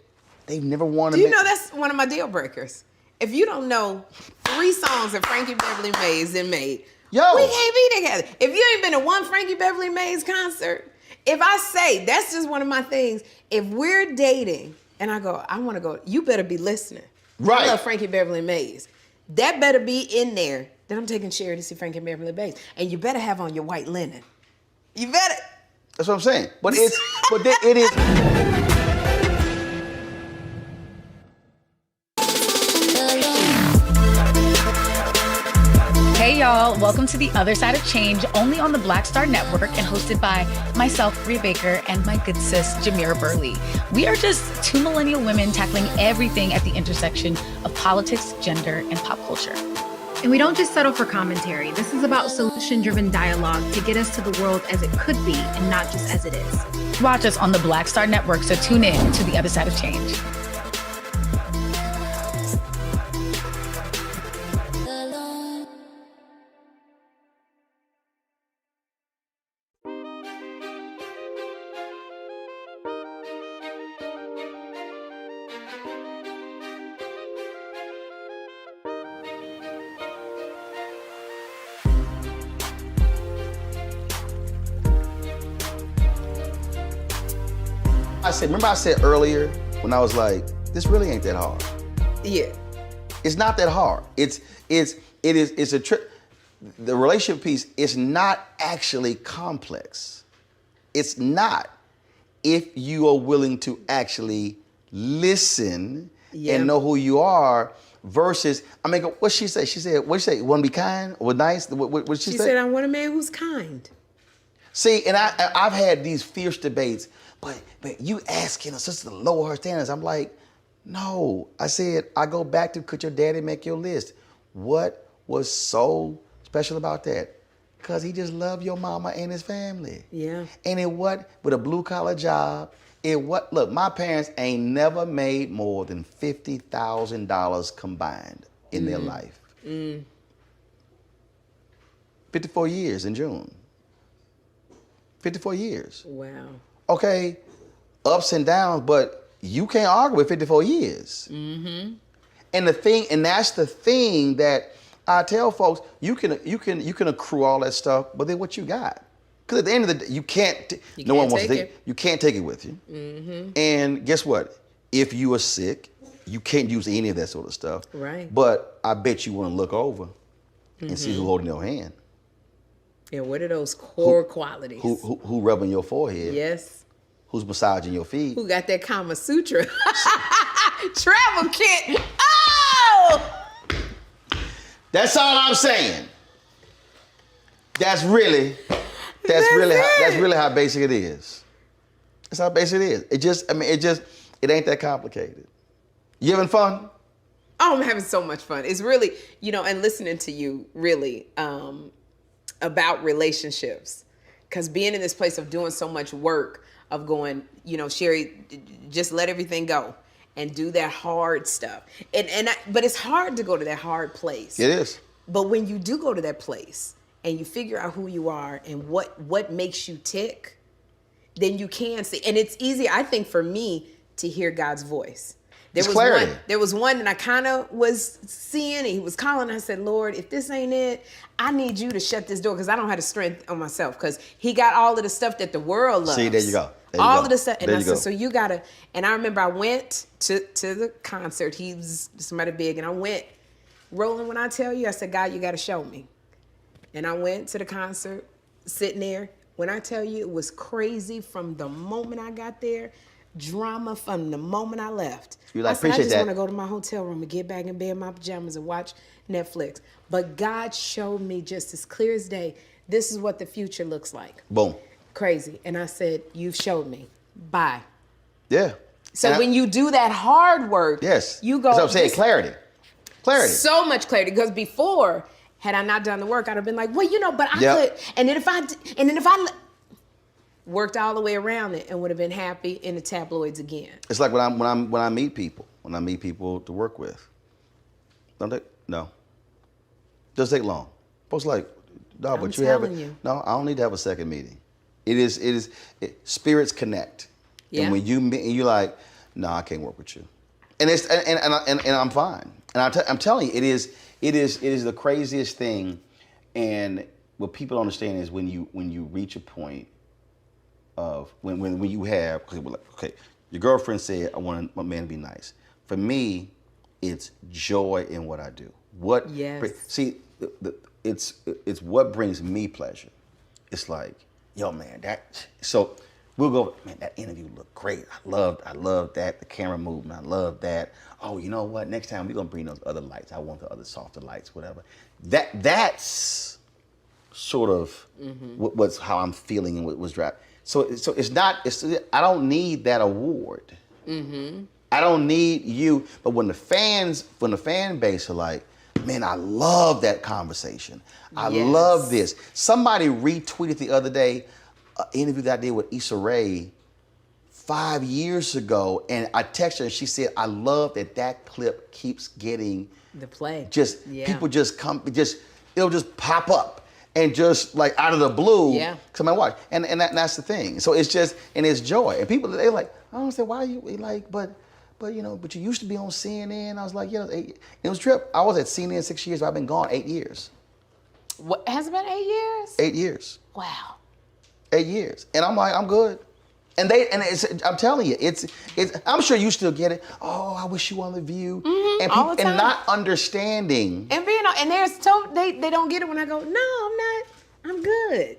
S1: They've never won a...
S2: Do you know that's one of my deal breakers? If you don't know 3 songs that Frankie Beverly Mays then made, we can't be together. If you ain't been to one Frankie Beverly Mays concert, if I say, that's just one of my things, if we're dating and I go, I want to go, you better be listening.
S1: Right.
S2: I love Frankie Beverly Mays. That better be in there. Then I'm taking Sherri to see Frankie Beverly Mays. And you better have on your white linen. You better.
S1: That's what I'm saying. But it is...
S13: Hey y'all, welcome to The Other Side of Change, only on the Black Star Network and hosted by myself, Rhea Baker, and my good sis, Jamira Burley. We are just 2 millennial women tackling everything at the intersection of politics, gender, and pop culture.
S14: And we don't just settle for commentary. This is about solution-driven dialogue to get us to the world as it could be and not just as it is.
S13: Watch us on the Black Star Network, so tune in to The Other Side of Change.
S1: Remember I said earlier when I was like, this really ain't that hard.
S2: Yeah.
S1: It's not that hard. It is a trick. The relationship piece is not actually complex. It's not. If you are willing to actually listen and know who you are, versus, I mean, what she say? She said, what she say? Want to be kind or nice? What she say?
S2: She said, I want a man who's kind.
S1: See, and I've had these fierce debates, but you asking a sister to lower her standards. I'm like, no. I said, I go back to, could your daddy make your list? What was so special about that? Because he just loved your mama and his family.
S2: Yeah.
S1: And it what? With a blue collar job, look, my parents ain't never made more than $50,000 combined in their life. 54 years in June. 54 years.
S2: Wow.
S1: Okay, ups and downs, but you can't argue with 54 years. And that's the thing that I tell folks, you can accrue all that stuff, but then what you got? Because at the end of the day, you can't take it with you. And guess what? If you are sick, you can't use any of that sort of stuff.
S2: Right.
S1: But I bet you want to look over and see who's holding your hand.
S2: Yeah, what are those core qualities?
S1: Who rubbing your forehead?
S2: Yes.
S1: Who's massaging your feet?
S2: Who got that Kama Sutra? Travel kit. Oh!
S1: That's all I'm saying. That's really how basic it is. That's how basic it is. It ain't that complicated. You having fun?
S2: Oh, I'm having so much fun. It's really, and listening to you really about relationships. Because being in this place of doing so much work, of going, Sherri, just let everything go and do that hard stuff. But it's hard to go to that hard place.
S1: It is.
S2: But when you do go to that place and you figure out who you are and what makes you tick, then you can see. And it's easy, I think, for me to hear God's voice. There was one that I kind of was seeing, and he was calling. I said, Lord, if this ain't it, I need you to shut this door because I don't have the strength on myself, because he got all of the stuff that the world loves.
S1: See, there you go.
S2: All of the stuff. And I said, so you got to, and I remember I went to the concert. He was somebody big, and I went, rolling when I tell you, I said, God, you got to show me. And I went to the concert, sitting there. When I tell you, it was crazy from the moment I got there, drama from the moment I left. I said, I just want to go to my hotel room and get back in bed in my pajamas and watch Netflix. But God showed me just as clear as day, this is what the future looks like.
S1: Boom.
S2: Crazy. And I said, you've showed me. Bye.
S1: Yeah.
S2: So when you do that hard work, you go.
S1: That's what I'm saying, clarity. Clarity.
S2: So much clarity. Because before, had I not done the work, I'd have been like, well, but I could. And then if I worked all the way around it and would have been happy in the tabloids again. It's
S1: like when I meet people to work with. No. Doesn't take long. Folks like, no, but you haven't. No, I don't need to have a second meeting. Spirits connect.
S2: Yeah.
S1: And when you meet, you're like, no, I can't work with you. And I'm fine. And I'm telling you, it is the craziest thing. And what people understand is when you reach a point of when you have, okay, your girlfriend said, I want a man to be nice. For me, it's joy in what I do. It's what brings me pleasure. It's like, yo, man, so we'll go, man, that interview looked great. I love that, the camera movement, I love that. Oh, you know what? Next time we're gonna bring those other lights. I want the other softer lights, whatever. That's sort of what's how I'm feeling and what was driving. So it's not. I don't need that award. I don't need you. But when the fan base are like, man, I love that conversation. I love this. Somebody retweeted the other day an interview that I did with Issa Rae 5 years ago, and I texted her and she said, I love that clip keeps getting
S2: the play.
S1: People it'll just pop up. And just like out of the blue, come and watch. And that's the thing. So it's just, and it's joy. And people, they're like, I don't say why you like, but you used to be on CNN. I was like, it was a trip. I was at CNN 6 years, but I've been gone 8 years.
S2: What, has it been 8 years?
S1: 8 years.
S2: Wow.
S1: 8 years. And I'm like, I'm good. And I'm telling you, it's. I'm sure you still get it. Oh, I wish you on The View, and
S2: all the time.
S1: And not understanding.
S2: And they don't get it when I go, no, I'm not. I'm good.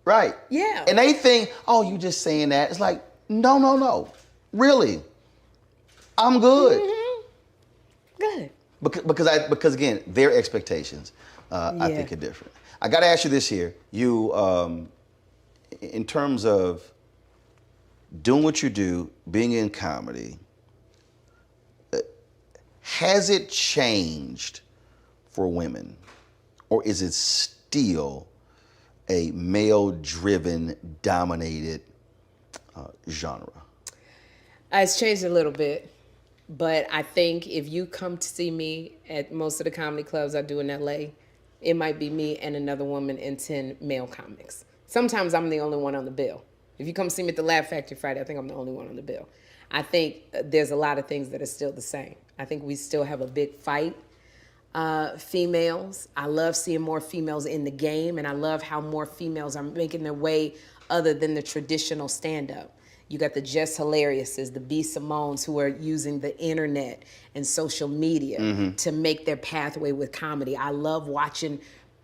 S1: Right.
S2: Yeah.
S1: And they think, oh, you just saying that. It's like, no. Really. I'm good.
S2: Mm-hmm. Good.
S1: Because again, their expectations, I think, are different. I got to ask you this here. You, in terms of doing what you do, being in comedy, has it changed for women, or is it still a male-driven, dominated genre?
S2: It's changed a little bit, but I think if you come to see me at most of the comedy clubs I do in LA, it might be me and another woman and 10 male comics. Sometimes I'm the only one on the bill. If you come see me at the Laugh Factory Friday, I think I'm the only one on the bill. I think there's a lot of things that are still the same. I think we still have a big fight. Females, I love seeing more females in the game, and I love how more females are making their way other than the traditional stand-up. You got the Jess Hilariouses, the B. Simones, who are using the internet and social media to make their pathway with comedy. I love watching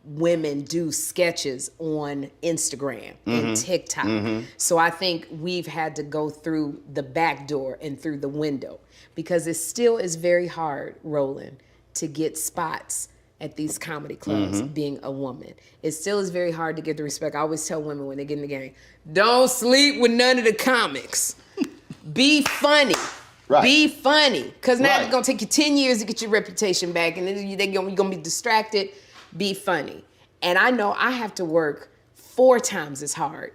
S2: women do sketches on Instagram and TikTok. So I think we've had to go through the back door and through the window, because it still is very hard, Roland, to get spots at these comedy clubs being a woman. It still is very hard to get the respect. I always tell women when they get in the game, don't sleep with none of the comics. Be funny. Right. Be funny. Because now it's going to take you 10 years to get your reputation back, and then you're going to be distracted. Be funny. And I know I have to work 4 times as hard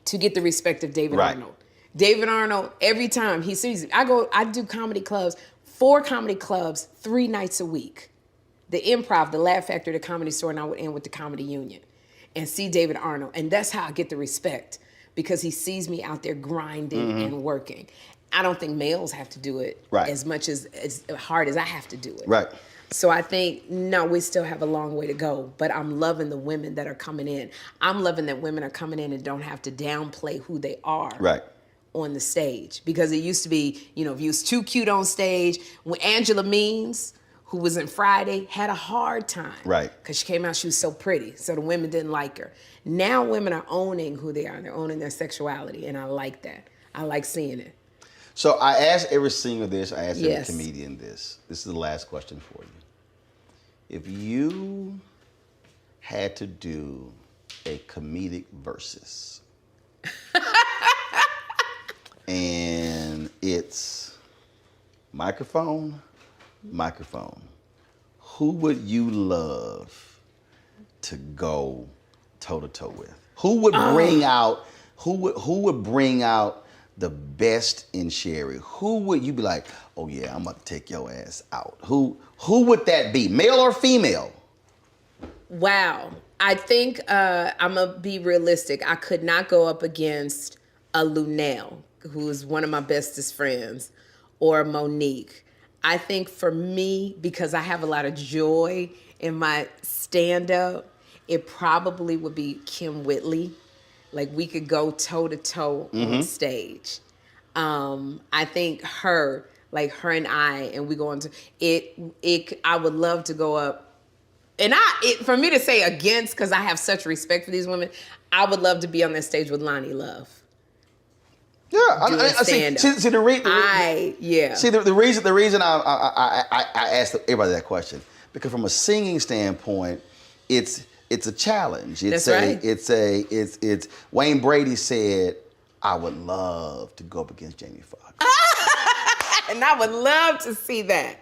S2: to get the respect of David Arnold. David Arnold, every time he sees me, I do comedy clubs, 4 comedy clubs, 3 nights a week. The Improv, the Laugh Factory, the Comedy Store, and I would end with the Comedy Union and see David Arnold. And that's how I get the respect, because he sees me out there grinding and working. I don't think males have to do it as much as hard as I have to do it.
S1: Right.
S2: So I think, no, we still have a long way to go, but I'm loving the women that are coming in. I'm loving that women are coming in and don't have to downplay who they are on the stage. Because it used to be, if you was too cute on stage, when Angela Means, who was in Friday, had a hard time. Right. Because she came out, she was so pretty, so the women didn't like her. Now women are owning who they are, they're owning their sexuality, and I like that. I like seeing it.
S1: So I asked every singer this, I asked every comedian this. This is the last question for you. If you had to do a comedic versus, and it's microphone, who would you love to go toe-to-toe with? Who would bring out, who would bring out the best in Sherri? Who would you be like, oh yeah, I'm about to take your ass out? Who would that be, male or female?
S2: Wow. I think I'm going to be realistic. I could not go up against a Lunel, who is one of my bestest friends, or Monique. I think for me, because I have a lot of joy in my stand-up, it probably would be Kim Whitley. Like, we could go toe-to-toe on stage. I think her and I, and we go into it. I would love to go up, and for me to say against, because I have such respect for these women, I would love to be on that stage with Lonnie Love.
S1: Yeah, I see the reason I asked everybody that question, because from a singing standpoint, it's a challenge. It's Wayne Brady said, I would love to go up against Jamie Foxx.
S2: And I would love to see that.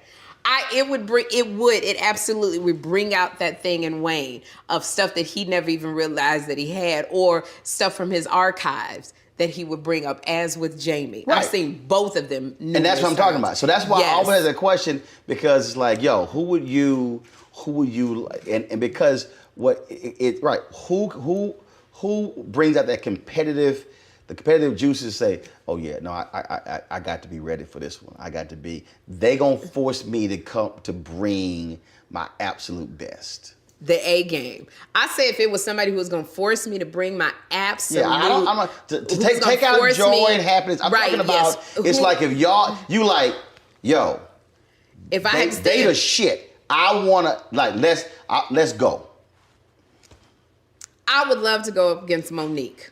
S2: It absolutely would bring out that thing in Wayne of stuff that he never even realized that he had, or stuff from his archives that he would bring up, as with Jamie. I've seen both of them.
S1: And that's what I'm talking about. So that's why I always had a question, because it's like, yo, who would you, and because who brings out that competitive juices to say, oh yeah, no, I got to be ready for this one. They gonna force me to bring my absolute best.
S2: The A game. I say if it was somebody who was going to force me to bring my absolute...
S1: Yeah, to take out joy and happiness. I'm talking about, it's like if you like, yo,
S2: if I had to
S1: they the shit. I want to, like, let's go.
S2: I would love to go up against Monique.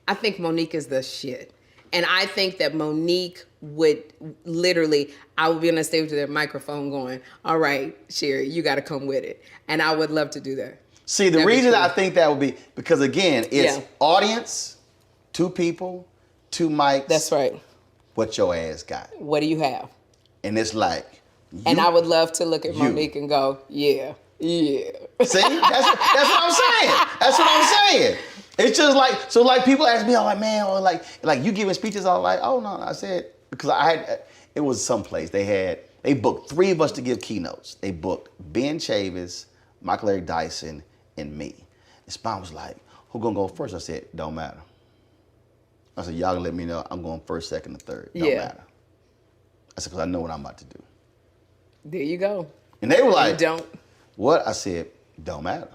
S2: I think Monique is the shit. And I think that Monique would literally, I would be on the stage with their microphone going, all right, Sherri, you got to come with it. And I would love to do that.
S1: See, the reason I think that would be, because again, it's audience, 2 people, 2 mics.
S2: That's right.
S1: What your ass got?
S2: What do you have?
S1: And it's like.
S2: And I would love to look at Monique and go, yeah. See,
S1: that's what I'm saying. That's what I'm saying. It's just like, so like people ask me, oh like, man, or like you giving speeches, all like, oh no, I said, because it was someplace, they booked 3 of us to give keynotes. They booked Ben Chavis, Michael Eric Dyson, and me. And Spawn was like, who gonna go first? I said, don't matter. I said, y'all gonna let me know I'm going first, second, and third. Don't matter. I said, because I know what I'm about to do.
S2: There you go.
S1: And they were like,
S2: you don't.
S1: What? I said, don't matter.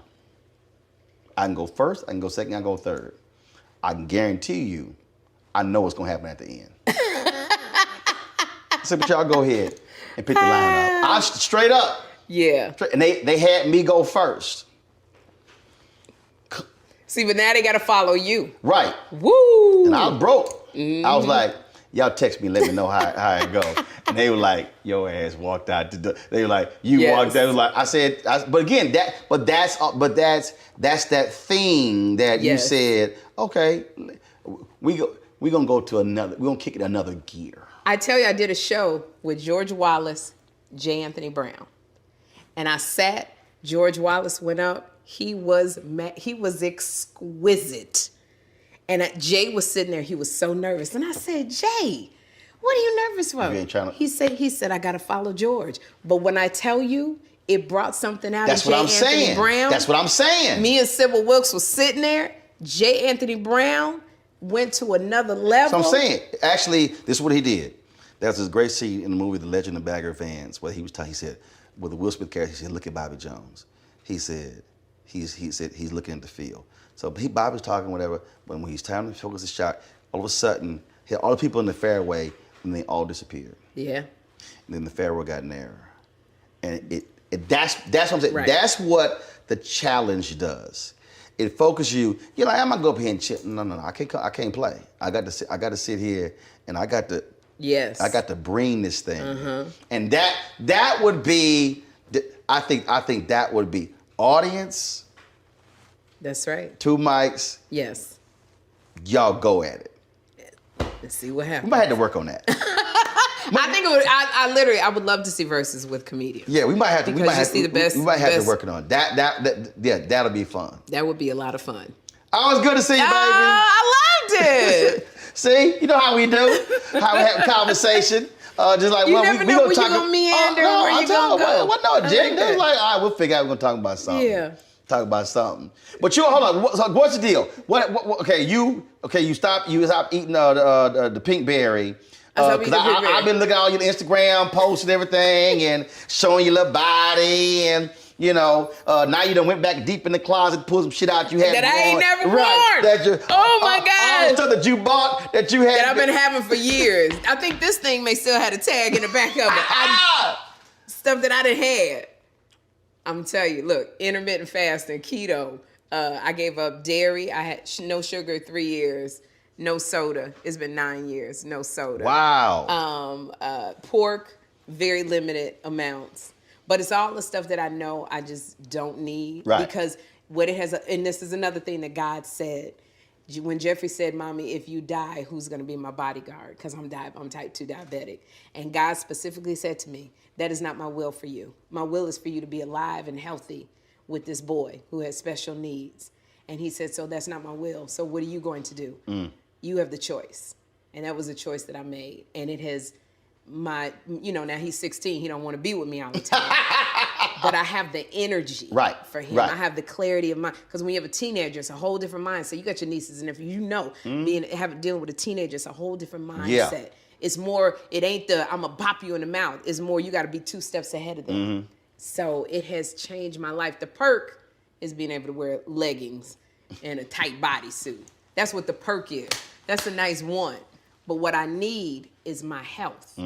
S1: I can go first, I can go second, I can go third. I can guarantee you, I know what's gonna happen at the end. I said, but y'all go ahead and pick the line up. I straight up.
S2: Yeah.
S1: And they had me go first.
S2: See, but now they gotta follow you.
S1: Right.
S2: Woo!
S1: And I was broke. I was like, y'all text me, let me know how it go. And they were like, your ass walked out the door. They were like, you walked out. Like I said, but again, that's that thing that you said, okay, we're gonna go to another, we're gonna kick it another gear.
S2: I tell you, I did a show with George Wallace, J. Anthony Brown. And I sat, George Wallace went up, he was exquisite. And Jay was sitting there, he was so nervous. And I said, Jay, what are you nervous for? He said, I gotta follow George. But when I tell you, it brought something out of J. Anthony Brown.
S1: That's what I'm saying.
S2: Me and Sybil Wilkes was sitting there. J. Anthony Brown went to another level.
S1: So I'm saying, actually, this is what he did. There's this great scene in the movie The Legend of Bagger Vance where he said, with the Will Smith character, he said, look at Bobby Jones. He said, he's looking at the field. So Bobby's talking, whatever, but when he's time to focus the shot, all of a sudden, he had all the people in the fairway, and they all disappeared.
S2: Yeah.
S1: And then the fairway got narrower. And that's what I'm saying.
S2: Right.
S1: That's what the challenge does. It focuses you. You're like, I'm gonna go up here and chip. No, I can't play. I got to sit here, and I got to bring this thing.
S2: Uh-huh.
S1: And that would be, I think that would be audience.
S2: That's right.
S1: 2 mics.
S2: Yes.
S1: Y'all go at it.
S2: Let's see what happens.
S1: We might have to work on that.
S2: I think it would. I would love to see verses with comedians.
S1: Yeah, we might have to.
S2: Because
S1: we might
S2: you
S1: have
S2: see
S1: to.
S2: the best.
S1: We might have
S2: best.
S1: to work on that. Yeah, that'll be fun.
S2: That would be a lot of fun.
S1: Oh, it's good to see you, baby.
S2: I loved it.
S1: See, you know how we do. How we have a conversation. Just like,
S2: you
S1: well,
S2: never
S1: we
S2: know
S1: gonna
S2: where
S1: talk.
S2: You're gonna meander. Where you gonna go?
S1: What no, Jake? They was like, all right, we'll figure out. We're gonna talk about something.
S2: Yeah.
S1: Talk about something. But hold on. What's the deal? What okay? You stop eating the pink berry. I've been looking at all your Instagram posts and everything, and showing your little body, and now you done went back deep in the closet, pulled some shit out you had
S2: that I ain't never worn.
S1: That
S2: oh my God!
S1: All the stuff that you bought that you had
S2: that I've been having for years. I think this thing may still have a tag in the back of it. Stuff that I done had. I'm telling you, look, intermittent fasting, keto. I gave up dairy. I had no sugar 3 years. No soda. It's been 9 years. No soda.
S1: Wow.
S2: Pork, very limited amounts. But it's all the stuff that I know I just don't need.
S1: Right.
S2: Because what it has, and this is another thing that God said. When Jeffrey said, Mommy, if you die, who's going to be my bodyguard? Because I'm type 2 diabetic. And God specifically said to me, that is not my will for you. My will is for you to be alive and healthy with this boy who has special needs. And he said, so that's not my will. So what are you going to do? You have the choice. And that was a choice that I made. And it has now he's 16. He don't want to be with me all the time. But I have the energy for him.
S1: Right.
S2: I have the clarity of mind. Because when you have a teenager, it's a whole different mindset. You got your nieces and nephews. Dealing with a teenager, it's a whole different mindset.
S1: Yeah.
S2: It's more, it ain't I'm going to pop you in the mouth. It's more, you got to be 2 steps ahead of them.
S1: Mm-hmm.
S2: So it has changed my life. The perk is being able to wear leggings and a tight bodysuit. That's what the perk is. That's a nice one. But what I need is my health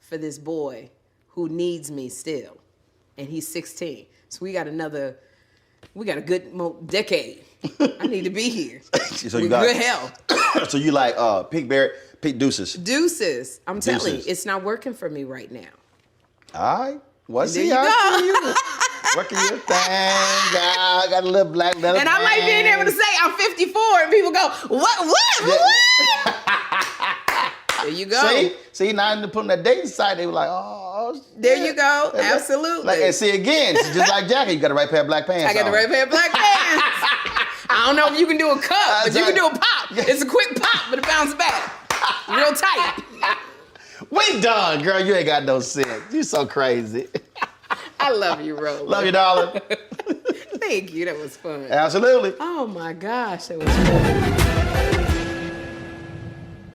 S2: for this boy who needs me still. And he's 16. So we got another We got a good decade. I need to be here.
S1: So you
S2: with
S1: got
S2: good health.
S1: So you like pink deuces.
S2: Deuces. I'm telling you,
S1: Deuces.
S2: it's not working for me right now.
S1: All right. Well, see,
S2: There you go.
S1: Working your thing. I got a little black leather.
S2: And I like being able to say I'm 54 and people go, what? There you go.
S1: See, now in putting that dating site, they were like, oh, shit.
S2: There you go. Absolutely.
S1: Like, and see again, just like Jackie, you got the right pair of black pants.
S2: I got the right pair of black pants. I don't know if you can do a cup, but you can do a pop. It's a quick pop, but it bounces back. Real tight.
S1: We done, girl. You ain't got no sense. You so crazy.
S2: I love you, Rose.
S1: Love you, darling.
S2: Thank you. That was fun.
S1: Absolutely.
S2: Oh my gosh, that was fun.